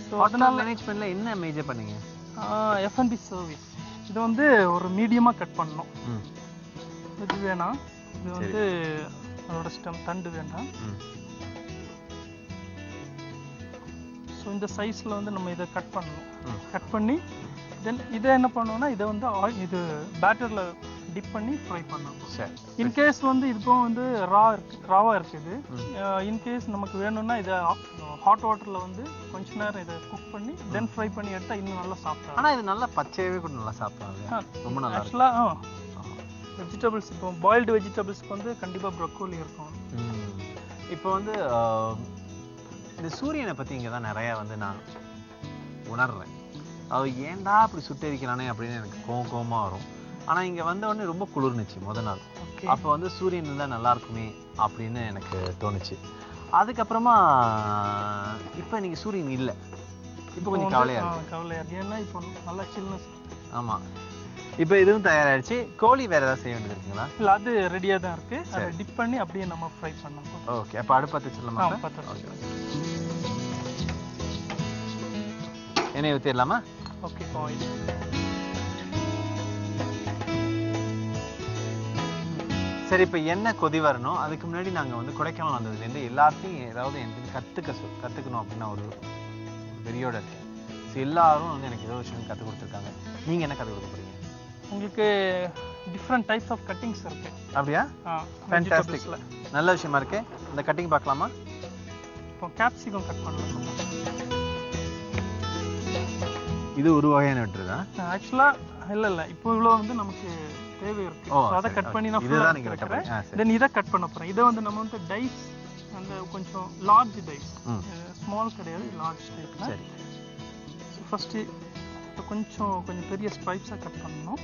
[SPEAKER 6] ஸோ
[SPEAKER 3] ஹோட்டல் மேனேஜ்மெண்ட்ல என்ன மேஜர் பண்ணீங்க?
[SPEAKER 6] F&B service. இது வந்து ஒரு மீடியமாக கட் பண்ணணும். இது வேணாம், இது வந்து அதோட ஸ்டெம் தண்டு வேண்டாம். ஸோ இந்த சைஸில் வந்து நம்ம இதை கட் பண்ணணும். கட் பண்ணி தென் இதை என்ன பண்ணுவோம்னா இதை வந்து இது பேட்டரில் டிப் பண்ணி ஃப்ரை பண்ணணும்.
[SPEAKER 3] சரி,
[SPEAKER 6] இன்கேஸ் வந்து இப்போ வந்து ராவாக இருக்குது. இன்கேஸ் நமக்கு வேணும்னா இதை ஹாட் வாட்டரில் வந்து கொஞ்ச நேரம் இதை குக் பண்ணி தென் ஃப்ரை பண்ணி எடுத்தால் இன்னும் நல்லா சாப்பிடலாம்.
[SPEAKER 3] ஆனால் இது நல்லா பச்சையாகவே கூட நல்லா சாப்பிடலாம். ரொம்ப நல்லா
[SPEAKER 6] ஆக்சுவலாக வெஜிடபிள்ஸ் இப்போ பாயில்டு வெஜிடபிள்ஸ்க்கு வந்து கண்டிப்பாக ப்ரொக்கோலி இருக்கும்.
[SPEAKER 3] இப்போ வந்து இந்த சூரியனை பற்றி இங்கே தான் நிறையா வந்து நான் உணர்றேன். அது ஏன்டா அப்படி சுட்டரிக்கிறானே அப்படின்னு எனக்கு கோவமாக வரும். ஆனால் இங்கே வந்த உடனே ரொம்ப குளிர்னுச்சு முத நாள். அப்போ வந்து சூரியன் இருந்தால் நல்லா இருக்குமே அப்படின்னு எனக்கு தோணுச்சு. அதுக்கப்புறமா இப்போ நீங்கள் சூரியன் இல்லை, இப்போ கொஞ்சம் கவலையாக
[SPEAKER 6] இருக்கு. ஏன்னா இப்போ நல்லா சில்னஸ்.
[SPEAKER 3] ஆமாம், இப்போ இதுவும் தயாராகிடுச்சு. கோழி வேறு ஏதாவது செய்ய வேண்டியது இருக்குங்களா?
[SPEAKER 6] இல்லை, அது ரெடியாக தான் இருக்குது. அதை டிப் பண்ணி அப்படியே நம்ம ஃப்ரை பண்ணணும்.
[SPEAKER 3] ஓகே, அப்போ அடுப்பு பற்ற சொல்லலாமா? எண்ணெய் ஊற்றிடலாமா?
[SPEAKER 6] Okay, oil.
[SPEAKER 3] சரி, இப்போ எண்ணெய் கொதி வரணும். அதுக்கு முன்னாடி நாங்கள் வந்து கொடைக்கானல் வந்ததுலேருந்து எல்லாத்தையும் ஏதாவது எனக்கு கற்றுக்கணும் அப்படின்னு ஒரு வெறியோட இருக்கு. ஸோ எல்லாரும் வந்து எனக்கு ஏதோ விஷயம் கற்றுக் கொடுத்துருக்காங்க. நீங்கள் என்ன கற்றுக் கொடுக்க போறீங்க?
[SPEAKER 6] உங்களுக்கு டிஃப்ரெண்ட் டைப்ஸ் ஆஃப் கட்டிங்ஸ் இருக்கு.
[SPEAKER 3] அப்படியா? ஃபேண்டாஸ்டிக், நல்ல விஷயமா இருக்கு. இந்த கட்டிங் பார்க்கலாமா?
[SPEAKER 6] இப்போ கேப்சிகம் கட் பண்ணலாம்.
[SPEAKER 3] இது ஒரு வகையான வெட்டுறதா?
[SPEAKER 6] ஆக்சுவலாக இல்லை, இப்போ இவ்வளோ வந்து நமக்கு தேவை இருக்கு. அதை கட் பண்ணி நான்
[SPEAKER 3] இதுதான் நீங்க வெட்ட போறீங்க.
[SPEAKER 6] தென் இதை கட் பண்ண போறேன். இதை வந்து நம்ம வந்து டைஸ் அந்த கொஞ்சம் லார்ஜ் டைஸ், ஸ்மால் கிடையாது, லார்ஜ் டைப்ல. சரி, ஃபர்ஸ்ட் கொஞ்சம் பெரிய ஸ்ட்ரைப்ஸா கட் பண்ணணும்.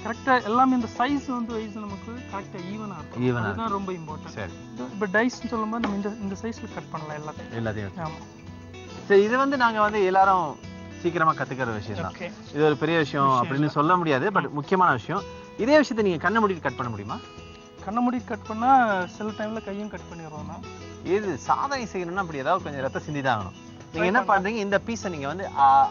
[SPEAKER 6] கரெக்டா எல்லாமே இந்த சைஸ் வந்து வைஸ் நமக்கு கரெக்டா ஈவனா இருக்கும். அதுதான் ரொம்ப இம்பார்ட்டன்ட். சரி, இப்போ டைஸ்னு சொல்லும்போது நம்ம இந்த சைஸ்ல கட் பண்ணலாம் எல்லாத்தையும். ஆமா,
[SPEAKER 3] சரி. இது வந்து நாங்க வந்து எல்லாரும் சீக்கிரமா கத்துக்கிற விஷயம் தான். இது ஒரு பெரிய விஷயம் அப்படின்னு சொல்ல முடியாது, பட் முக்கியமான விஷயம். இதே விஷயத்தை நீங்க கண்ணை மூடி கட் பண்ண முடியுமா?
[SPEAKER 6] கண்ணை மூடி கட் பண்ணா சில டைம்ல கையும் கட் பண்ணிடுவோம்.
[SPEAKER 3] இது சாதனை செய்யணும்னா அப்படி ஏதாவது கொஞ்சம் ரத்தம் சிந்திதான் ஆகணும். நீங்க என்ன பண்றீங்க, இந்த பீஸை நீங்க வந்து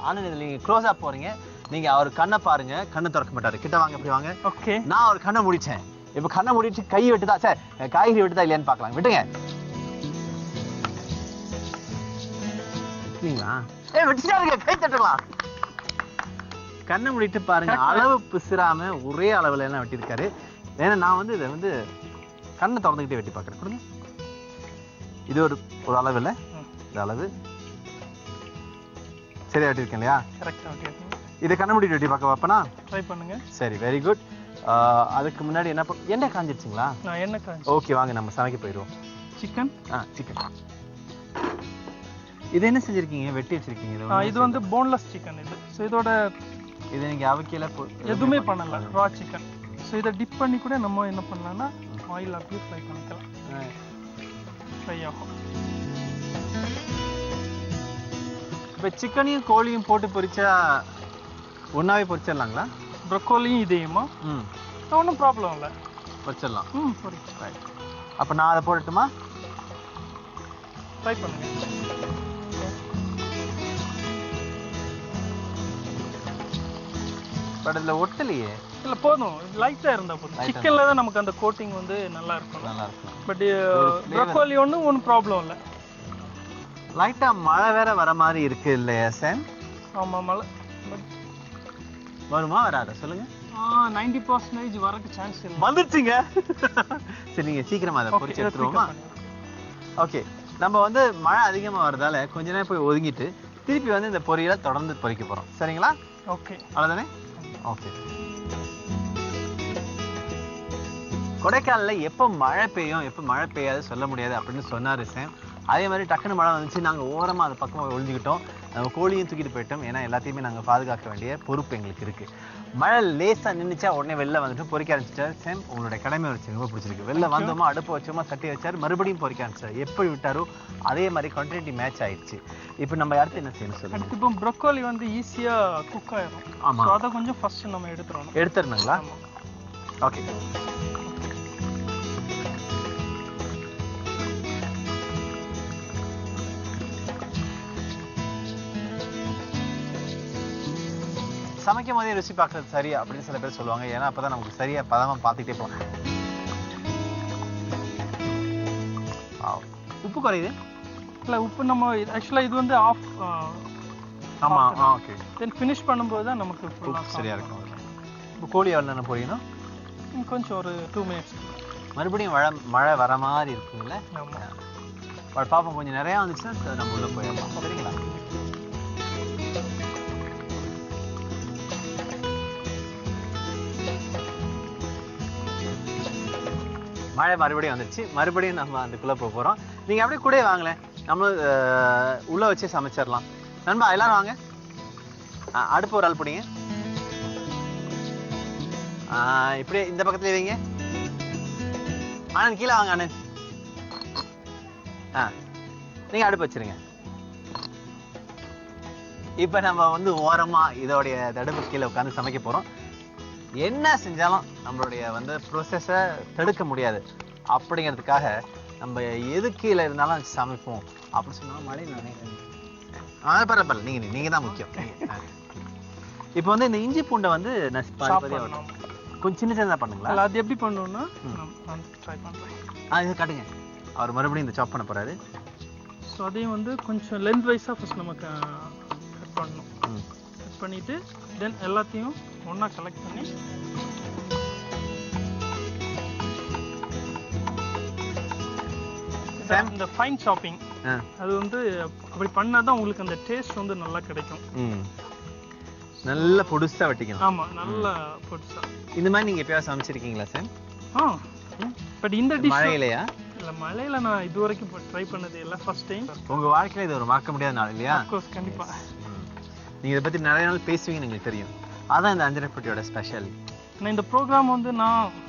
[SPEAKER 3] ஆனந்த் நீங்க க்ளோஸா போறீங்க. நீங்க அவர் கண்ணை பாருங்க, கண்ணை திறக்க மாட்டாரு. கிட்ட வாங்க, இப்படி வாங்க.
[SPEAKER 6] ஓகே,
[SPEAKER 3] நான் அவர் கண்ணை முடிச்சேன். இப்ப கண்ணை முடிச்சு கை வெட்டுதா சார், காய்கறி வெட்டுதா இல்லையான்னு பார்க்கலாம். விட்டுங்க. வெட்டிட்டாருங்க, கை தட்டலாம். கண்ணை முடிட்டு பாருங்க, அளவு பிசுறாம ஒரே அளவுல எல்லாம் வெட்டியிருக்காரு. ஏன்னா நான் வந்து இதை வந்து கண்ணை திறந்துக்கிட்டே வெட்டி பார்க்குறேன். கொடுங்க. இது ஒரு அளவு இல்லை, இந்த அளவு சரியா வெட்டியிருக்கேன் இல்லையா? இதை கண்ணை முடிட்டு வெட்டி பார்க்க பார்ப்பனா?
[SPEAKER 6] ட்ரை பண்ணுங்க.
[SPEAKER 3] சரி, வெரி குட். அதுக்கு முன்னாடி என்ன காஞ்சிருச்சுங்களா? ஓகே, வாங்க நம்ம சமைக்க போயிடுவோம்.
[SPEAKER 6] சிக்கன்.
[SPEAKER 3] சிக்கன். இது என்ன செஞ்சிருக்கீங்க, வெட்டி வச்சிருக்கீங்க?
[SPEAKER 6] இது வந்து போன்லெஸ் சிக்கன். இது ஸோ இதோட
[SPEAKER 3] இதை நீங்க அவிக்கல
[SPEAKER 6] எதுவுமே பண்ணல, ரா சிக்கன். ஸோ இதை டிப் பண்ணி கூட நம்ம என்ன பண்ணலாம்னா ஆயில் அப்படியே ஃப்ரை பண்ணிக்கலாம். ஃப்ரை ஆகும்.
[SPEAKER 3] இப்போ சிக்கனையும் கோழியும் போட்டு பொரிச்சா ஒன்றாவே பொரிச்சிடலாங்களா?
[SPEAKER 6] ப்ரொக்கோலியும் இதையுமா? ஒன்றும் ப்ராப்ளம் இல்லை,
[SPEAKER 3] பொரிச்சிடலாம்.
[SPEAKER 6] பொரிச்சு.
[SPEAKER 3] அப்போ நான் அதை போடட்டுமா?
[SPEAKER 6] ட்ரை பண்ணுங்க.
[SPEAKER 3] பட் இதில் ஒட்டலையே.
[SPEAKER 6] இல்லை, போதும், லைட்டாக இருந்தால் போதும். சிக்கனில் தான் நமக்கு அந்த கோட்டிங் வந்து நல்லா இருக்கும். பட் ப்ரொக்கோலி ஒன்றும் ப்ராப்ளம் இல்லை.
[SPEAKER 3] லைட்டாக மழை வேற வர மாதிரி இருக்கு இல்லையா சார்?
[SPEAKER 6] ஆமாம், மழை
[SPEAKER 3] வருமா வராத சொல்லுங்க.
[SPEAKER 6] 90% வரக்கு சான்ஸ் இல்லை.
[SPEAKER 3] வந்துருச்சுங்க. சரி, நீங்கள் சீக்கிரமா அதை பொரிச்சு எடுத்துருவோமா? ஓகே, நம்ம வந்து மழை அதிகமாக வரதால கொஞ்ச நேரம் போய் ஒதுங்கிட்டு திருப்பி வந்து இந்த பொரியலை தொடர்ந்து பொரிக்க போகிறோம். சரிங்களா?
[SPEAKER 6] ஓகே,
[SPEAKER 3] அவ்வளோதானே? ஓகே, கொடைக்கானல்ல எப்போ மழை பெய்யும் எப்போ மழை பெய்யாது சொல்ல முடியாது அப்படின்னு சொன்னாரு சார். அதே மாதிரி டக்குன்னு மழை வந்துச்சு, நாங்கள் ஓரமாக அது பக்கமாக ஒழிஞ்சுக்கிட்டோம். நம்ம கோழியும் தூக்கிட்டு போயிட்டோம். ஏன்னா எல்லாத்தையுமே நாங்கள் பாதுகாக்க வேண்டிய பொறுப்பு எங்களுக்கு இருக்கு. மழை லேசாக நின்றுச்சா உடனே வெளில வந்துட்டு பொறிக்க ஆரம்பிச்சிட்டாரு. சேம் உங்களுடைய கடமை வச்சு ரொம்ப பிடிச்சிருக்கு. வெளில வந்தோமா அடுப்பு வச்சோமா சட்டி வச்சாரு, மறுபடியும் பொறிக்க ஆரம்பிச்சாரு. எப்படி விட்டாரோ அதே மாதிரி கண்டினியூட்டி மேட்ச் ஆயிடுச்சு. இப்போ நம்ம அடுத்து என்ன செய்யணும் சொல்லுங்க.
[SPEAKER 6] அடுத்து இப்போ ப்ரொக்கோலி வந்து ஈஸியா குக் ஆயிடும்.
[SPEAKER 3] ஆமா.
[SPEAKER 6] அதை கொஞ்சம் ஃபர்ஸ்ட் நம்ம எடுத்துறணும்.
[SPEAKER 3] எடுத்துறணுங்களா? ஓகே. சமைக்கும் போதே ருசி பார்க்கறது சரி அப்படின்னு சில பேர் சொல்லுவாங்க. ஏன்னா அப்பதான் நமக்கு சரியா பதமா பார்த்துக்கிட்டே போகணும். உப்பு குறையுது
[SPEAKER 6] இல்ல உப்பு நம்ம ஆக்சுவலா இது வந்து ஆஃப்.
[SPEAKER 3] ஆமா. ஓகே.
[SPEAKER 6] தென் ஃபினிஷ் பண்ணும்போது தான் நமக்கு
[SPEAKER 3] உப்பு சரியா இருக்கும். இப்போ கோழி எவ்வளோ நேரம் போறீங்கன்னா
[SPEAKER 6] கொஞ்சம் ஒரு 2 minutes.
[SPEAKER 3] மறுபடியும் மழை வர மாதிரி இருக்குங்களே.
[SPEAKER 6] ஆமா.
[SPEAKER 3] பாப்போம், கொஞ்சம் நிறைய வந்துச்சுன்னா நம்ம உள்ள போயிடலாம். சரிங்களா? மழை மறுபடியும் வந்துருச்சு. மறுபடியும் நம்ம அதுக்குள்ள போக போறோம். நீங்க அப்படியே கூட வாங்களேன், நம்மளும் உள்ள வச்சு சமைச்சிடலாம். நண்பா எல்லாரும் வாங்க. அடுப்பு ஒரு ஆள் பிடிங்க. இப்படியே இந்த பக்கத்துல வைங்க. ஆனந்த் கீழே வாங்க. ஆனந்த் நீங்க அடுப்பு வச்சிருங்க. இப்ப நம்ம வந்து ஓரமா இதோடைய தடுப்பு கீழே உட்காந்து சமைக்க போறோம். என்ன செஞ்சாலும் நம்மளுடைய வந்து ப்ரோசஸை தடுக்க முடியாது. அப்படிங்கிறதுக்காக நம்ம எது கீழே இருந்தாலும் சமைப்போம் அப்படின்னு சொன்னாலும் மழை பரவாயில்ல. நீங்க தான் முக்கியம். இப்போ வந்து இந்த இஞ்சி பூண்டை வந்து கொஞ்சம் சின்ன சின்னதாக பண்ணுங்களா?
[SPEAKER 6] அது எப்படி பண்ணணும்னா ட்ரை பண்ணுறேன்.
[SPEAKER 3] இது காட்டுங்க. அவர் மறுபடியும் இந்த சாப் பண்ண போறாரு.
[SPEAKER 6] ஸோ அதையும் வந்து கொஞ்சம் லென்த் வைஸாக ஃபர்ஸ்ட் நமக்கு கட் பண்ணணும். கட் பண்ணிட்டு தென் எல்லாத்தையும் ஒன்றா கலெக்ட் பண்ணி இந்த ஃபைன் ஷாப்பிங் அது வந்து அப்படி பண்ணாதான் உங்களுக்கு அந்த டேஸ்ட் வந்து நல்லா கிடைக்கும்.
[SPEAKER 3] நல்ல பொடுசா வெட்டிக்கணும்.
[SPEAKER 6] ஆமா, நல்ல பொடுசா.
[SPEAKER 3] இந்த மாதிரி நீங்க எப்பயாவது சமைச்சிருக்கீங்களா சார்?
[SPEAKER 6] பட் இந்த டிஷ்
[SPEAKER 3] மழையிலையா?
[SPEAKER 6] இல்ல, மழையில நான் இது வரைக்கும் ட்ரை பண்ணது இல்ல, ஃபர்ஸ்ட் டைம்.
[SPEAKER 3] உங்க வாழ்க்கையில இது ஒரு மறக்க முடியாத நாள் இல்லையா?
[SPEAKER 6] ஆஃப் கோர்ஸ், கண்டிப்பா.
[SPEAKER 3] நீங்க இதை பத்தி நிறைய நாள் பேசுவீங்கன்னு எனக்கு தெரியும். அதான் இந்த அஞ்சரைப்பட்டியோட ஸ்பெஷல்.
[SPEAKER 6] நான் இந்த ப்ரோக்ராம் வந்து நான்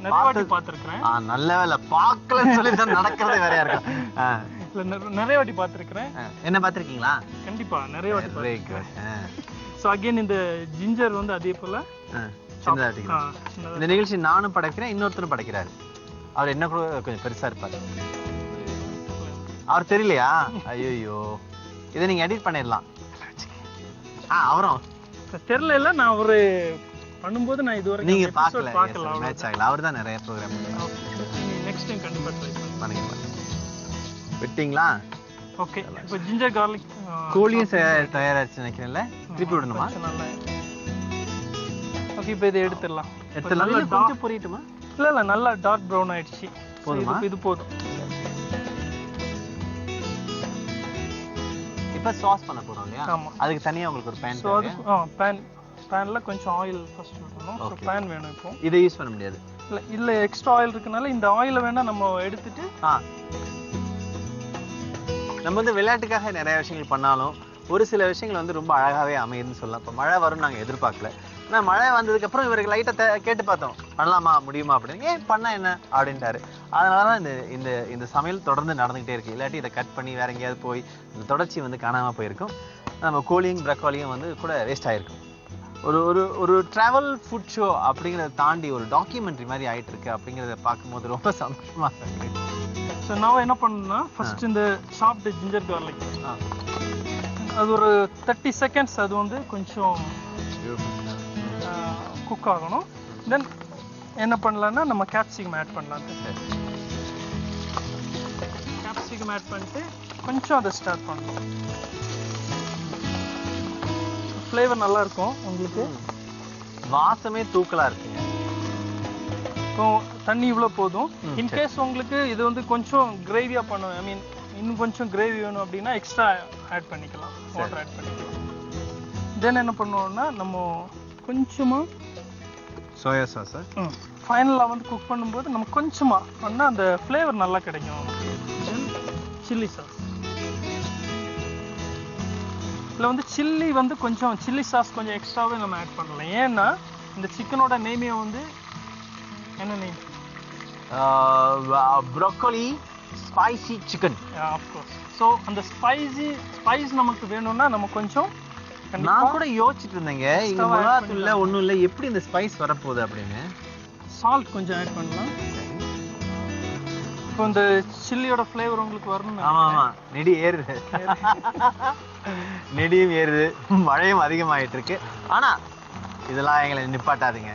[SPEAKER 6] நிறைய வாட்டி பார்த்திருக்கேன்.
[SPEAKER 3] நல்ல வேலை பார்க்கலன்னு சொல்லி தான் நடக்கிறதே வேறையா இருக்கும்.
[SPEAKER 6] இல்ல, நிறைய வாட்டி பார்த்திருக்கேன்.
[SPEAKER 3] என்ன பார்த்திருக்கீங்களா?
[SPEAKER 6] கண்டிப்பா நிறைய வாட்டி பார்த்திருக்கேன். சோ அகைன் இந்த ஜிஞ்சர் வந்து அதே போல
[SPEAKER 3] இந்த நிகழ்ச்சி நானும் படைக்கிறேன், இன்னொருத்தரும் படைக்கிறாரு. அவர் என்ன கூட கொஞ்சம் பெருசா இருப்பாரு. அவர் தெரியலையா? ஐயோ, இதை நீங்க எடிட் பண்ணிடலாம். அவரும்
[SPEAKER 6] தெரியல. நான் ஒரு பண்ணும்போது நான் இதுவரை
[SPEAKER 3] நீங்க பார்க்கல. மேட்ச் ஆகல. அவர் தான் நிறைய ப்ரோகிராம்
[SPEAKER 6] நெக்ஸ்ட் டைம் கண்டிப்பா ட்ரை
[SPEAKER 3] பண்ணுங்க. விட்டீங்களா?
[SPEAKER 6] ஓகே. இப்போ ஜிஞ்சர் garlic
[SPEAKER 3] கோழியும் தயாராச்சு நினைக்கிறேன்ல. திருப்பி விடணுமா?
[SPEAKER 6] ஓகே, இப்போ இதை எடுத்துடலாம்.
[SPEAKER 3] எடுத்துடலாம். கொஞ்சம் பொரியட்டுமா?
[SPEAKER 6] இல்ல, நல்லா டார்க் ப்ரௌன் ஆயிடுச்சு.
[SPEAKER 3] போதுமா?
[SPEAKER 6] இது போதும்.
[SPEAKER 3] இப்போ சாஸ் பண்ண போறோம் இல்லையா?
[SPEAKER 6] ஆமா.
[SPEAKER 3] அதுக்கு தனியா உங்களுக்கு ஒரு பேன்
[SPEAKER 6] தேவை. பேன்ல கொஞ்சம் ஆயில் ஃபர்ஸ்ட் விடணும். சோ பேன் வேணும். இப்போ
[SPEAKER 3] இதை யூஸ் பண்ண முடியாது.
[SPEAKER 6] இல்ல எக்ஸ்ட்ரா ஆயில் இருக்கனால இந்த ஆயிலை வேணா நம்ம எடுத்துட்டு
[SPEAKER 3] நம்ம வந்து விளையாட்டுக்காக நிறைய விஷயங்கள் பண்ணாலும் ஒரு சில விஷயங்கள் வந்து ரொம்ப அழகாவே அமையுதுன்னு சொல்லலாம். இப்போ மழை வரும்னு நாங்கள் எதிர்பார்க்கல. ஆனால் மழை வந்ததுக்கு அப்புறம் இவருக்கு லைட்டை கேட்டு பார்த்தோம், பண்ணலாமா முடியுமா அப்படின்னு. ஏன் பண்ண என்ன அப்படின்ட்டாரு. அதனால தான் இந்த இந்த சமையல் தொடர்ந்து நடந்துகிட்டே இருக்கு. இல்லாட்டி இதை கட் பண்ணி வேற எங்கேயாவது போய் இந்த தொடர்ச்சி வந்து காணாமல் போயிருக்கும். நம்ம கோழியும் ப்ரக்கோலியும் வந்து கூட வேஸ்ட் ஆயிருக்கும். ஒரு ஒரு ஒரு ட்ராவல் ஃபுட் ஷோ அப்படிங்கிறத தாண்டி ஒரு டாக்குமெண்ட்ரி மாதிரி ஆயிட்டு இருக்கு. அப்படிங்கிறத பார்க்கும்போது ரொம்ப சந்தோஷமா இருக்கு.
[SPEAKER 6] ஸோ நான் என்ன பண்ணணும்னா ஃபர்ஸ்ட் இந்த சாப்டு ஜிஞ்சர் garlic அது ஒரு 30 seconds அது வந்து கொஞ்சம் குக் ஆகணும். தென் என்ன பண்ணலாம்னா நம்ம கேப்சிகம் ஆட் பண்ணலாம். கேப்சிகம் ஆட் பண்ணிட்டு கொஞ்சம் அதை ஸ்டார்ட் பண்ணணும். ஃப்ளேவர் நல்லா இருக்கும் உங்களுக்கு.
[SPEAKER 3] வாசமே தூக்கலா இருக்குங்க.
[SPEAKER 6] இப்போ தண்ணி இவ்வளோ போதும். இன்கேஸ் உங்களுக்கு இது வந்து கொஞ்சம் கிரேவியா பண்ணணும், ஐ மீன் இன்னும் கொஞ்சம் கிரேவி வேணும் அப்படின்னா எக்ஸ்ட்ரா ஆட் பண்ணிக்கலாம், வாட்டர் ஆட் பண்ணிக்கலாம். தென் என்ன பண்ணுவோம்னா நம்ம கொஞ்சமா
[SPEAKER 3] சோயா சாஸ்
[SPEAKER 6] ஃபைனலாக வந்து குக் பண்ணும்போது நம்ம கொஞ்சமாக பண்ணால் அந்த ஃப்ளேவர் நல்லா கிடைக்கும். சில்லி சாஸ் இதில் வந்து சில்லி வந்து கொஞ்சம் சில்லி சாஸ் கொஞ்சம் எக்ஸ்ட்ராவே நம்ம ஆட் பண்ணலாம். ஏன்னா இந்த சிக்கனோட நேமே வந்து என்ன name?
[SPEAKER 3] Broccoli spicy chicken.
[SPEAKER 6] Of course. So அந்த ஸ்பைஸ் நமக்கு வேணும்னா நம்ம கொஞ்சம்
[SPEAKER 3] நான் கூட யோசிச்சுட்டு இருந்தேங்க, இங்க மிளகாத்தூள்ல ஒன்றும் இல்லை, எப்படி இந்த ஸ்பைஸ் வரப்போகுது அப்படின்னு.
[SPEAKER 6] சால்ட் கொஞ்சம் ஆட் பண்ணலாம். இப்போ இந்த சில்லியோட ஃப்ளேவர் உங்களுக்கு வரணும்.
[SPEAKER 3] ஆமா நெடி ஏறுது, நெடியும் ஏறுது, மழையும் அதிகமாயிட்டு இருக்கு. ஆனா இதெல்லாம் எங்களை நிப்பாட்டாதீங்க.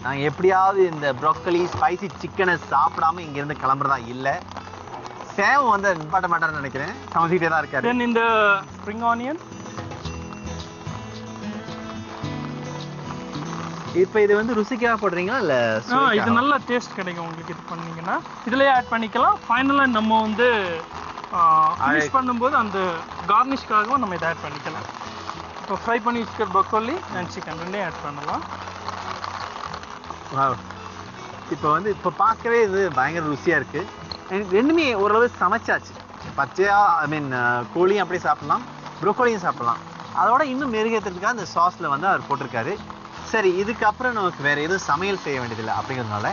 [SPEAKER 3] நாங்கள் எப்படியாவது இந்த ப்ரோக்கலி ஸ்பைசி சிக்கனை சாப்பிடாம இங்கேருந்து கிளம்புறதா இல்லை. சேம் வந்து நிப்பாட்ட மாட்டாருன்னு நினைக்கிறேன், சமைச்சிக்கிட்டே தான் இருக்காரு.
[SPEAKER 6] தென் இந்த ஸ்ப்ரிங் ஆனியன்.
[SPEAKER 3] இப்போ இது வந்து ருசிக்காக போடுறீங்களா இல்லை?
[SPEAKER 6] இது நல்ல டேஸ்ட் கிடைக்கும் உங்களுக்கு. இது பண்ணீங்கன்னா இதுலயே ஆட் பண்ணிக்கலாம். ஃபைனலாக நம்ம வந்து ஃபினிஷ் பண்ணும்போது அந்த கார்னிஷ்காகவும் நம்ம இதை ஆட் பண்ணிக்கலாம். இப்போ ஃப்ரை பண்ணி வச்சுக்கிற ப்ரோக்கோலி அண்ட் சிக்கன் ரெண்டையும் ஆட் பண்ணலாம்.
[SPEAKER 3] இப்போ வந்து இப்போ பார்க்கவே இது பயங்கர ருசியாக இருக்குது. ரெண்டுமே ஓரளவு சமைச்சாச்சு. பச்சையாக ஐ மீன் கோழியும் அப்படியே சாப்பிட்லாம், ப்ரோக்கோலியும் சாப்பிட்லாம். அதோட இன்னும் மெருகேற்றதுக்காக அந்த சாஸில் வந்து அவர் போட்டிருக்காரு. சரி, இதுக்கப்புறம் நமக்கு வேறு எதுவும் சமையல் செய்ய வேண்டியதில்லை. அப்படிங்கிறதுனால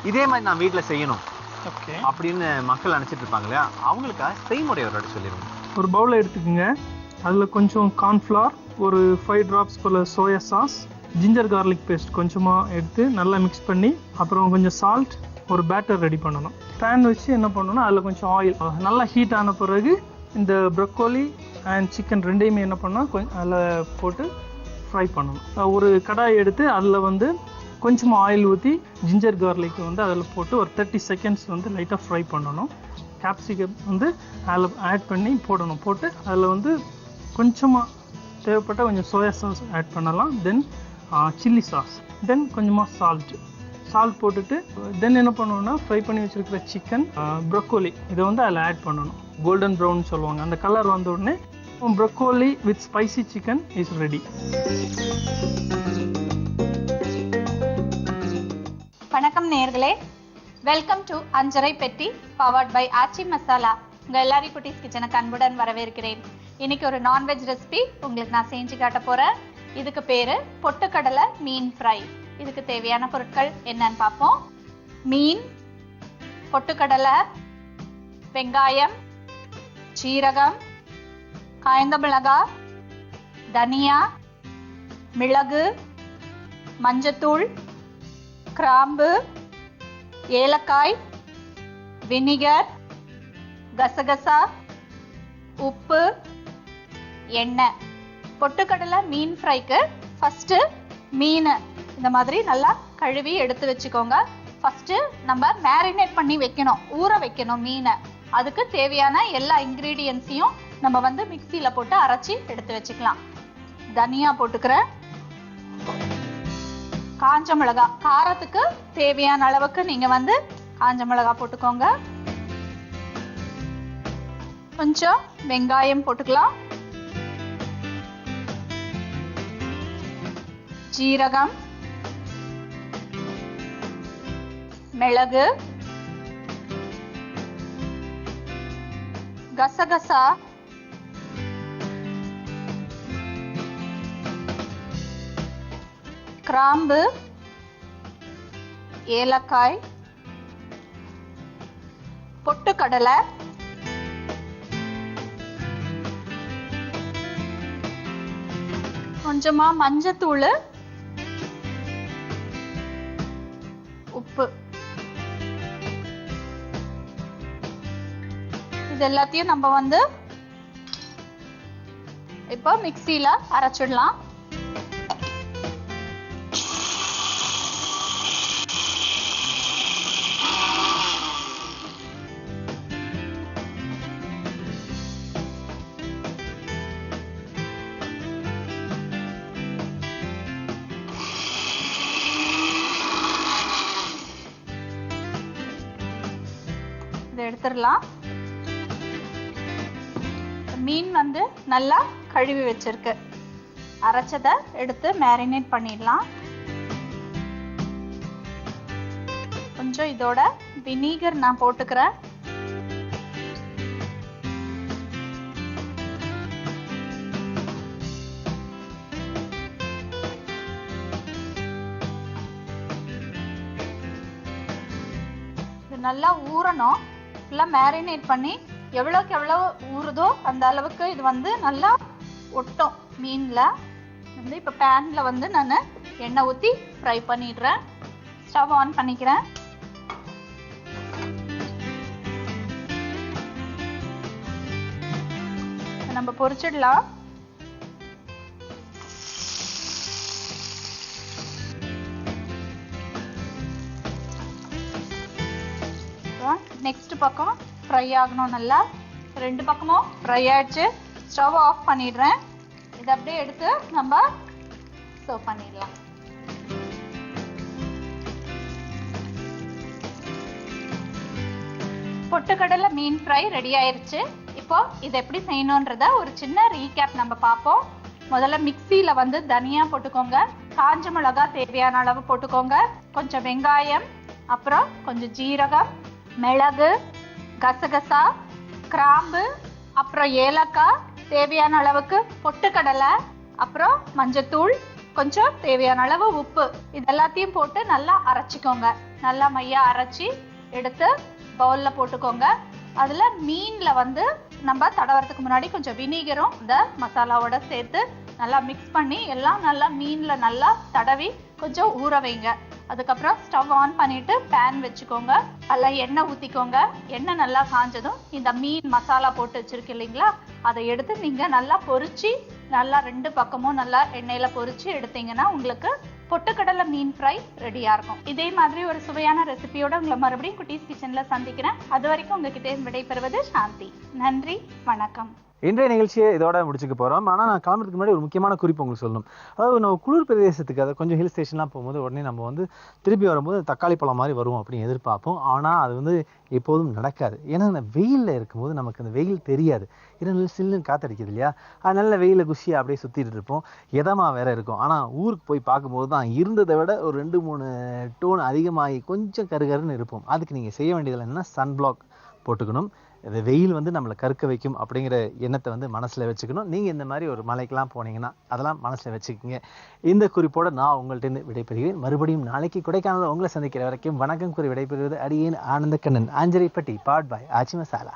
[SPEAKER 3] இதே மாதிரி நான் வீட்டில் செய்யணும் அப்படின்னு மக்கள் நினச்சிட்டு இருப்பாங்க இல்லையா, அவங்களுக்காக செய்முறை ஒரு வாட்டி சொல்லிடுவோம்.
[SPEAKER 6] ஒரு பவுலை எடுத்துக்கோங்க. அதில் கொஞ்சம் கார்ன்ஃப்ளவர், ஒரு 5 drops போல் soya sauce, ginger garlic paste கொஞ்சமாக எடுத்து நல்லா மிக்ஸ் பண்ணி, அப்புறம் கொஞ்சம் சால்ட், ஒரு பேட்டர் ரெடி பண்ணணும். பேன் வச்சு என்ன பண்ணணும்னா அதில் கொஞ்சம் ஆயில் நல்லா ஹீட் ஆன பிறகு இந்த ப்ரோக்கோலி அண்ட் சிக்கன் ரெண்டையுமே என்ன பண்ணால் கொஞ்சம் அதில் போட்டு ஃப்ரை பண்ணணும். ஒரு கடாய் எடுத்து அதில் வந்து கொஞ்சமாக ஆயில் ஊற்றி ஜிஞ்சர் கார்லிக் வந்து அதில் போட்டு ஒரு 30 seconds வந்து லைட்டாக ஃப்ரை பண்ணணும். கேப்சிகம் வந்து அதில் ஆட் பண்ணி போடணும். போட்டு அதில் வந்து கொஞ்சமாக தேவைப்பட்ட கொஞ்சம் சோயா சாஸ் ஆட் பண்ணலாம். தென் சில்லி சாஸ், தென் கொஞ்சமாக சால்ட் போட்டுட்டு தென் என்ன பண்ணணும்னா ஃப்ரை பண்ணி வச்சுருக்கிற சிக்கன், ப்ரோக்கோலி இதை வந்து அதில் ஆட் பண்ணணும். கோல்டன் ப்ரௌன் சொல்லுவாங்க. அந்த கலர் வந்த உடனே broccoli with spicy chicken is ready.
[SPEAKER 7] வணக்கம் நேயர்களே, வெல்கம் டு அஞ்சரை பெட்டி பவர்ட் பை ஆச்சி மசாலா. உங்க எல்லாரையும் குட்டீஸ் கிச்சனுக்கு அன்புடன் வரவேற்கிறேன். இன்னைக்கு ஒரு நான்வெஜ் ரெசிபி உங்களுக்கு நான் செஞ்சு காட்ட போறேன். இதுக்கு பேரு பொட்டுக்கடலை மீன் ஃப்ரை. இதுக்கு தேவையான பொருட்கள் என்னன்னு பார்ப்போம். மீன், பொட்டுக்கடலை, வெங்காயம், சீரகம், காய்ந்த மிளகாய், தனியா, மிளகு, மஞ்சத்தூள், கிராம்பு, ஏலக்காய், வினிகர், கசகசா, உப்பு, எண்ணெய். பொட்டுக்கடலை மீன் ஃப்ரைக்கு ஃபர்ஸ்ட் மீன் இந்த மாதிரி நல்லா கழுவி எடுத்து வச்சுக்கோங்க. ஃபர்ஸ்ட் நம்ம மேரினேட் பண்ணி வைக்கணும், ஊற வைக்கணும் மீனை. அதுக்கு தேவையான எல்லா இன்கிரீடியன்ஸையும் நம்ம வந்து மிக்சியில போட்டு அரைச்சி எடுத்து வச்சுக்கலாம். தனியா போட்டுக்கிறேன், காஞ்ச மிளகாய், காரத்துக்கு தேவையான அளவுக்கு நீங்க வந்து காஞ்ச மிளகாய் போட்டுக்கோங்க. கொஞ்சம் வெங்காயம் போட்டுக்கலாம், ஜீரகம், மிளகு, கசகசா, கிராம்பு, ஏலக்காய், பொட்டுக்கடலை, கொஞ்சமா மஞ்சத்தூள், உப்பு. இது எல்லாத்தையும் நம்ம வந்து இப்போ மிக்சியில அரைச்சிடலாம். இதை எடுத்துடலாம். மீன் வந்து நல்லா கழுவி வச்சிருக்கு. அரைச்சதை எடுத்து மேரினேட் பண்ணிடலாம். கொஞ்சம் இதோட வினிகர் நான் போட்டுக்கிறேன். இது நல்லா ஊறணும். ஃபுல்லா மேரினேட் பண்ணி எவ்வளவுக்கு எவ்வளவு ஊறுதோ அந்த அளவுக்கு இது வந்து நல்லா ஒட்டும் மீன்ல. வந்து இப்போ பேன்ல வந்து நான் எண்ணெய் ஊற்றி ஃப்ரை பண்ணிடுறேன். ஸ்டவ் ஆன் பண்ணிக்கிறேன். நம்ம பொரிச்சிடலாம். நெக்ஸ்ட் பக்கம் ஃப்ரை ஆகணும் நல்லா. 2 பக்கமும் ஃப்ரை ஆயிடுச்சு. ஸ்டவ் ஆஃப் பண்ணிடுறேன். இதை அப்படியே எடுத்து நம்ம சர்வ் பண்ணிடலாம். பொட்டுக்கடலை மீன் ஃப்ரை ரெடி ஆயிருச்சு. இப்போ இதை எப்படி செய்யணுன்றத ஒரு சின்ன ரீகேப் நம்ம பார்ப்போம். முதல்ல மிக்சியில வந்து தனியா போட்டுக்கோங்க, காஞ்ச மிளகா தேவையான அளவு போட்டுக்கோங்க, கொஞ்சம் வெங்காயம், அப்புறம் கொஞ்சம் ஜீரகம், மிளகு, கசகசா, கிராம்பு, அப்புறம் ஏலக்காய், தேவையான அளவுக்கு பொட்டுக்கடலை, அப்புறம் மஞ்சத்தூள், கொஞ்சம் தேவையான அளவு உப்பு, இதெல்லாத்தையும் போட்டு நல்லா அரைச்சிக்கோங்க. நல்லா மையா அரைச்சி எடுத்து பவுல்ல போட்டுக்கோங்க. அதுல மீன்ல வந்து நம்ம தடவறதுக்கு முன்னாடி கொஞ்சம் வினிகரும் இந்த மசாலாவோட சேர்த்து நல்லா மிக்ஸ் பண்ணி எல்லாம் நல்லா மீன்ல நல்லா தடவி கொஞ்சம் ஊற வைங்க. அதுக்கப்புறம் ஸ்டவ் ஆன் பண்ணிட்டு பேன் வச்சுக்கோங்க. அதில் எண்ணெய் ஊற்றிக்கோங்க. எண்ணெய் நல்லா காஞ்சதும் இந்த மீன் மசாலா போட்டு வச்சிருக்கு இல்லைங்களா, அதை எடுத்து நீங்கள் நல்லா பொரிச்சு நல்லா 2 பக்கமும் நல்லா எண்ணெயில் பொரிச்சு எடுத்தீங்கன்னா உங்களுக்கு பொட்டுக்கடலை மீன் ஃப்ரை ரெடியாக இருக்கும். இதே மாதிரி ஒரு சுவையான ரெசிபியோட உங்களை மறுபடியும் குட்டீஸ் கிச்சனில் சந்திக்கிறேன். அது வரைக்கும் உங்ககிட்ட விடைபெறுவது சாந்தி. நன்றி, வணக்கம்.
[SPEAKER 3] இன்றைய நிகழ்ச்சியை இதோட முடிச்சுக்க போகிறோம். ஆனால் நான் கிளம்புறதுக்கு முன்னாடி ஒரு முக்கியமான குறிப்பு உங்களுக்கு சொல்லணும். அதாவது நம்ம குளிர் பிரதேசத்துக்கு, அதை கொஞ்சம் ஹில் ஸ்டேஷன்லாம் போகும்போது உடனே நம்ம வந்து திருப்பி வரும்போது தக்காளி பழம் மாதிரி வரும் அப்படின்னு எதிர்பார்ப்போம். ஆனால் அது வந்து எப்போதும் நடக்காது. ஏன்னா அந்த வெயிலில் இருக்கும்போது நமக்கு அந்த வெயில் தெரியாது. ஏன்னா சில்லுன்னு காத்தடிக்குது இல்லையா, அதனால வெயிலில் குஷியாக அப்படியே சுற்றிட்டு இருப்போம். எதமாக வேற இருக்கும். ஆனால் ஊருக்கு போய் பார்க்கும்போது தான் இருந்ததை விட ஒரு 2-3 டோன் அதிகமாகி கொஞ்சம் கருகருன்னு இருப்போம். அதுக்கு நீங்கள் செய்ய வேண்டியதில் என்னன்னா சன்பிளாக் போட்டுக்கணும். இந்த வெயில் வந்து நம்மளை கருக்க வைக்கும் அப்படிங்கிற எண்ணத்தை வந்து மனசில் வச்சுக்கணும். நீங்கள் இந்த மாதிரி ஒரு மலைக்கெல்லாம் போனீங்கன்னா அதெல்லாம் மனசில் வச்சுக்கோங்க. இந்த குறிப்போடு நான் உங்கள்கிட்ட விடைபெறுகிறேன். மறுபடியும் நாளைக்கு கொடைக்கானல் உங்களை சந்திக்கிற வரைக்கும் வணக்கம் கூறி விடைபெறுவது அடியேன் ஆனந்த கண்ணன். ஆஞ்சரை பட்டி பாட் பாய் ஆச்சி மசாலா.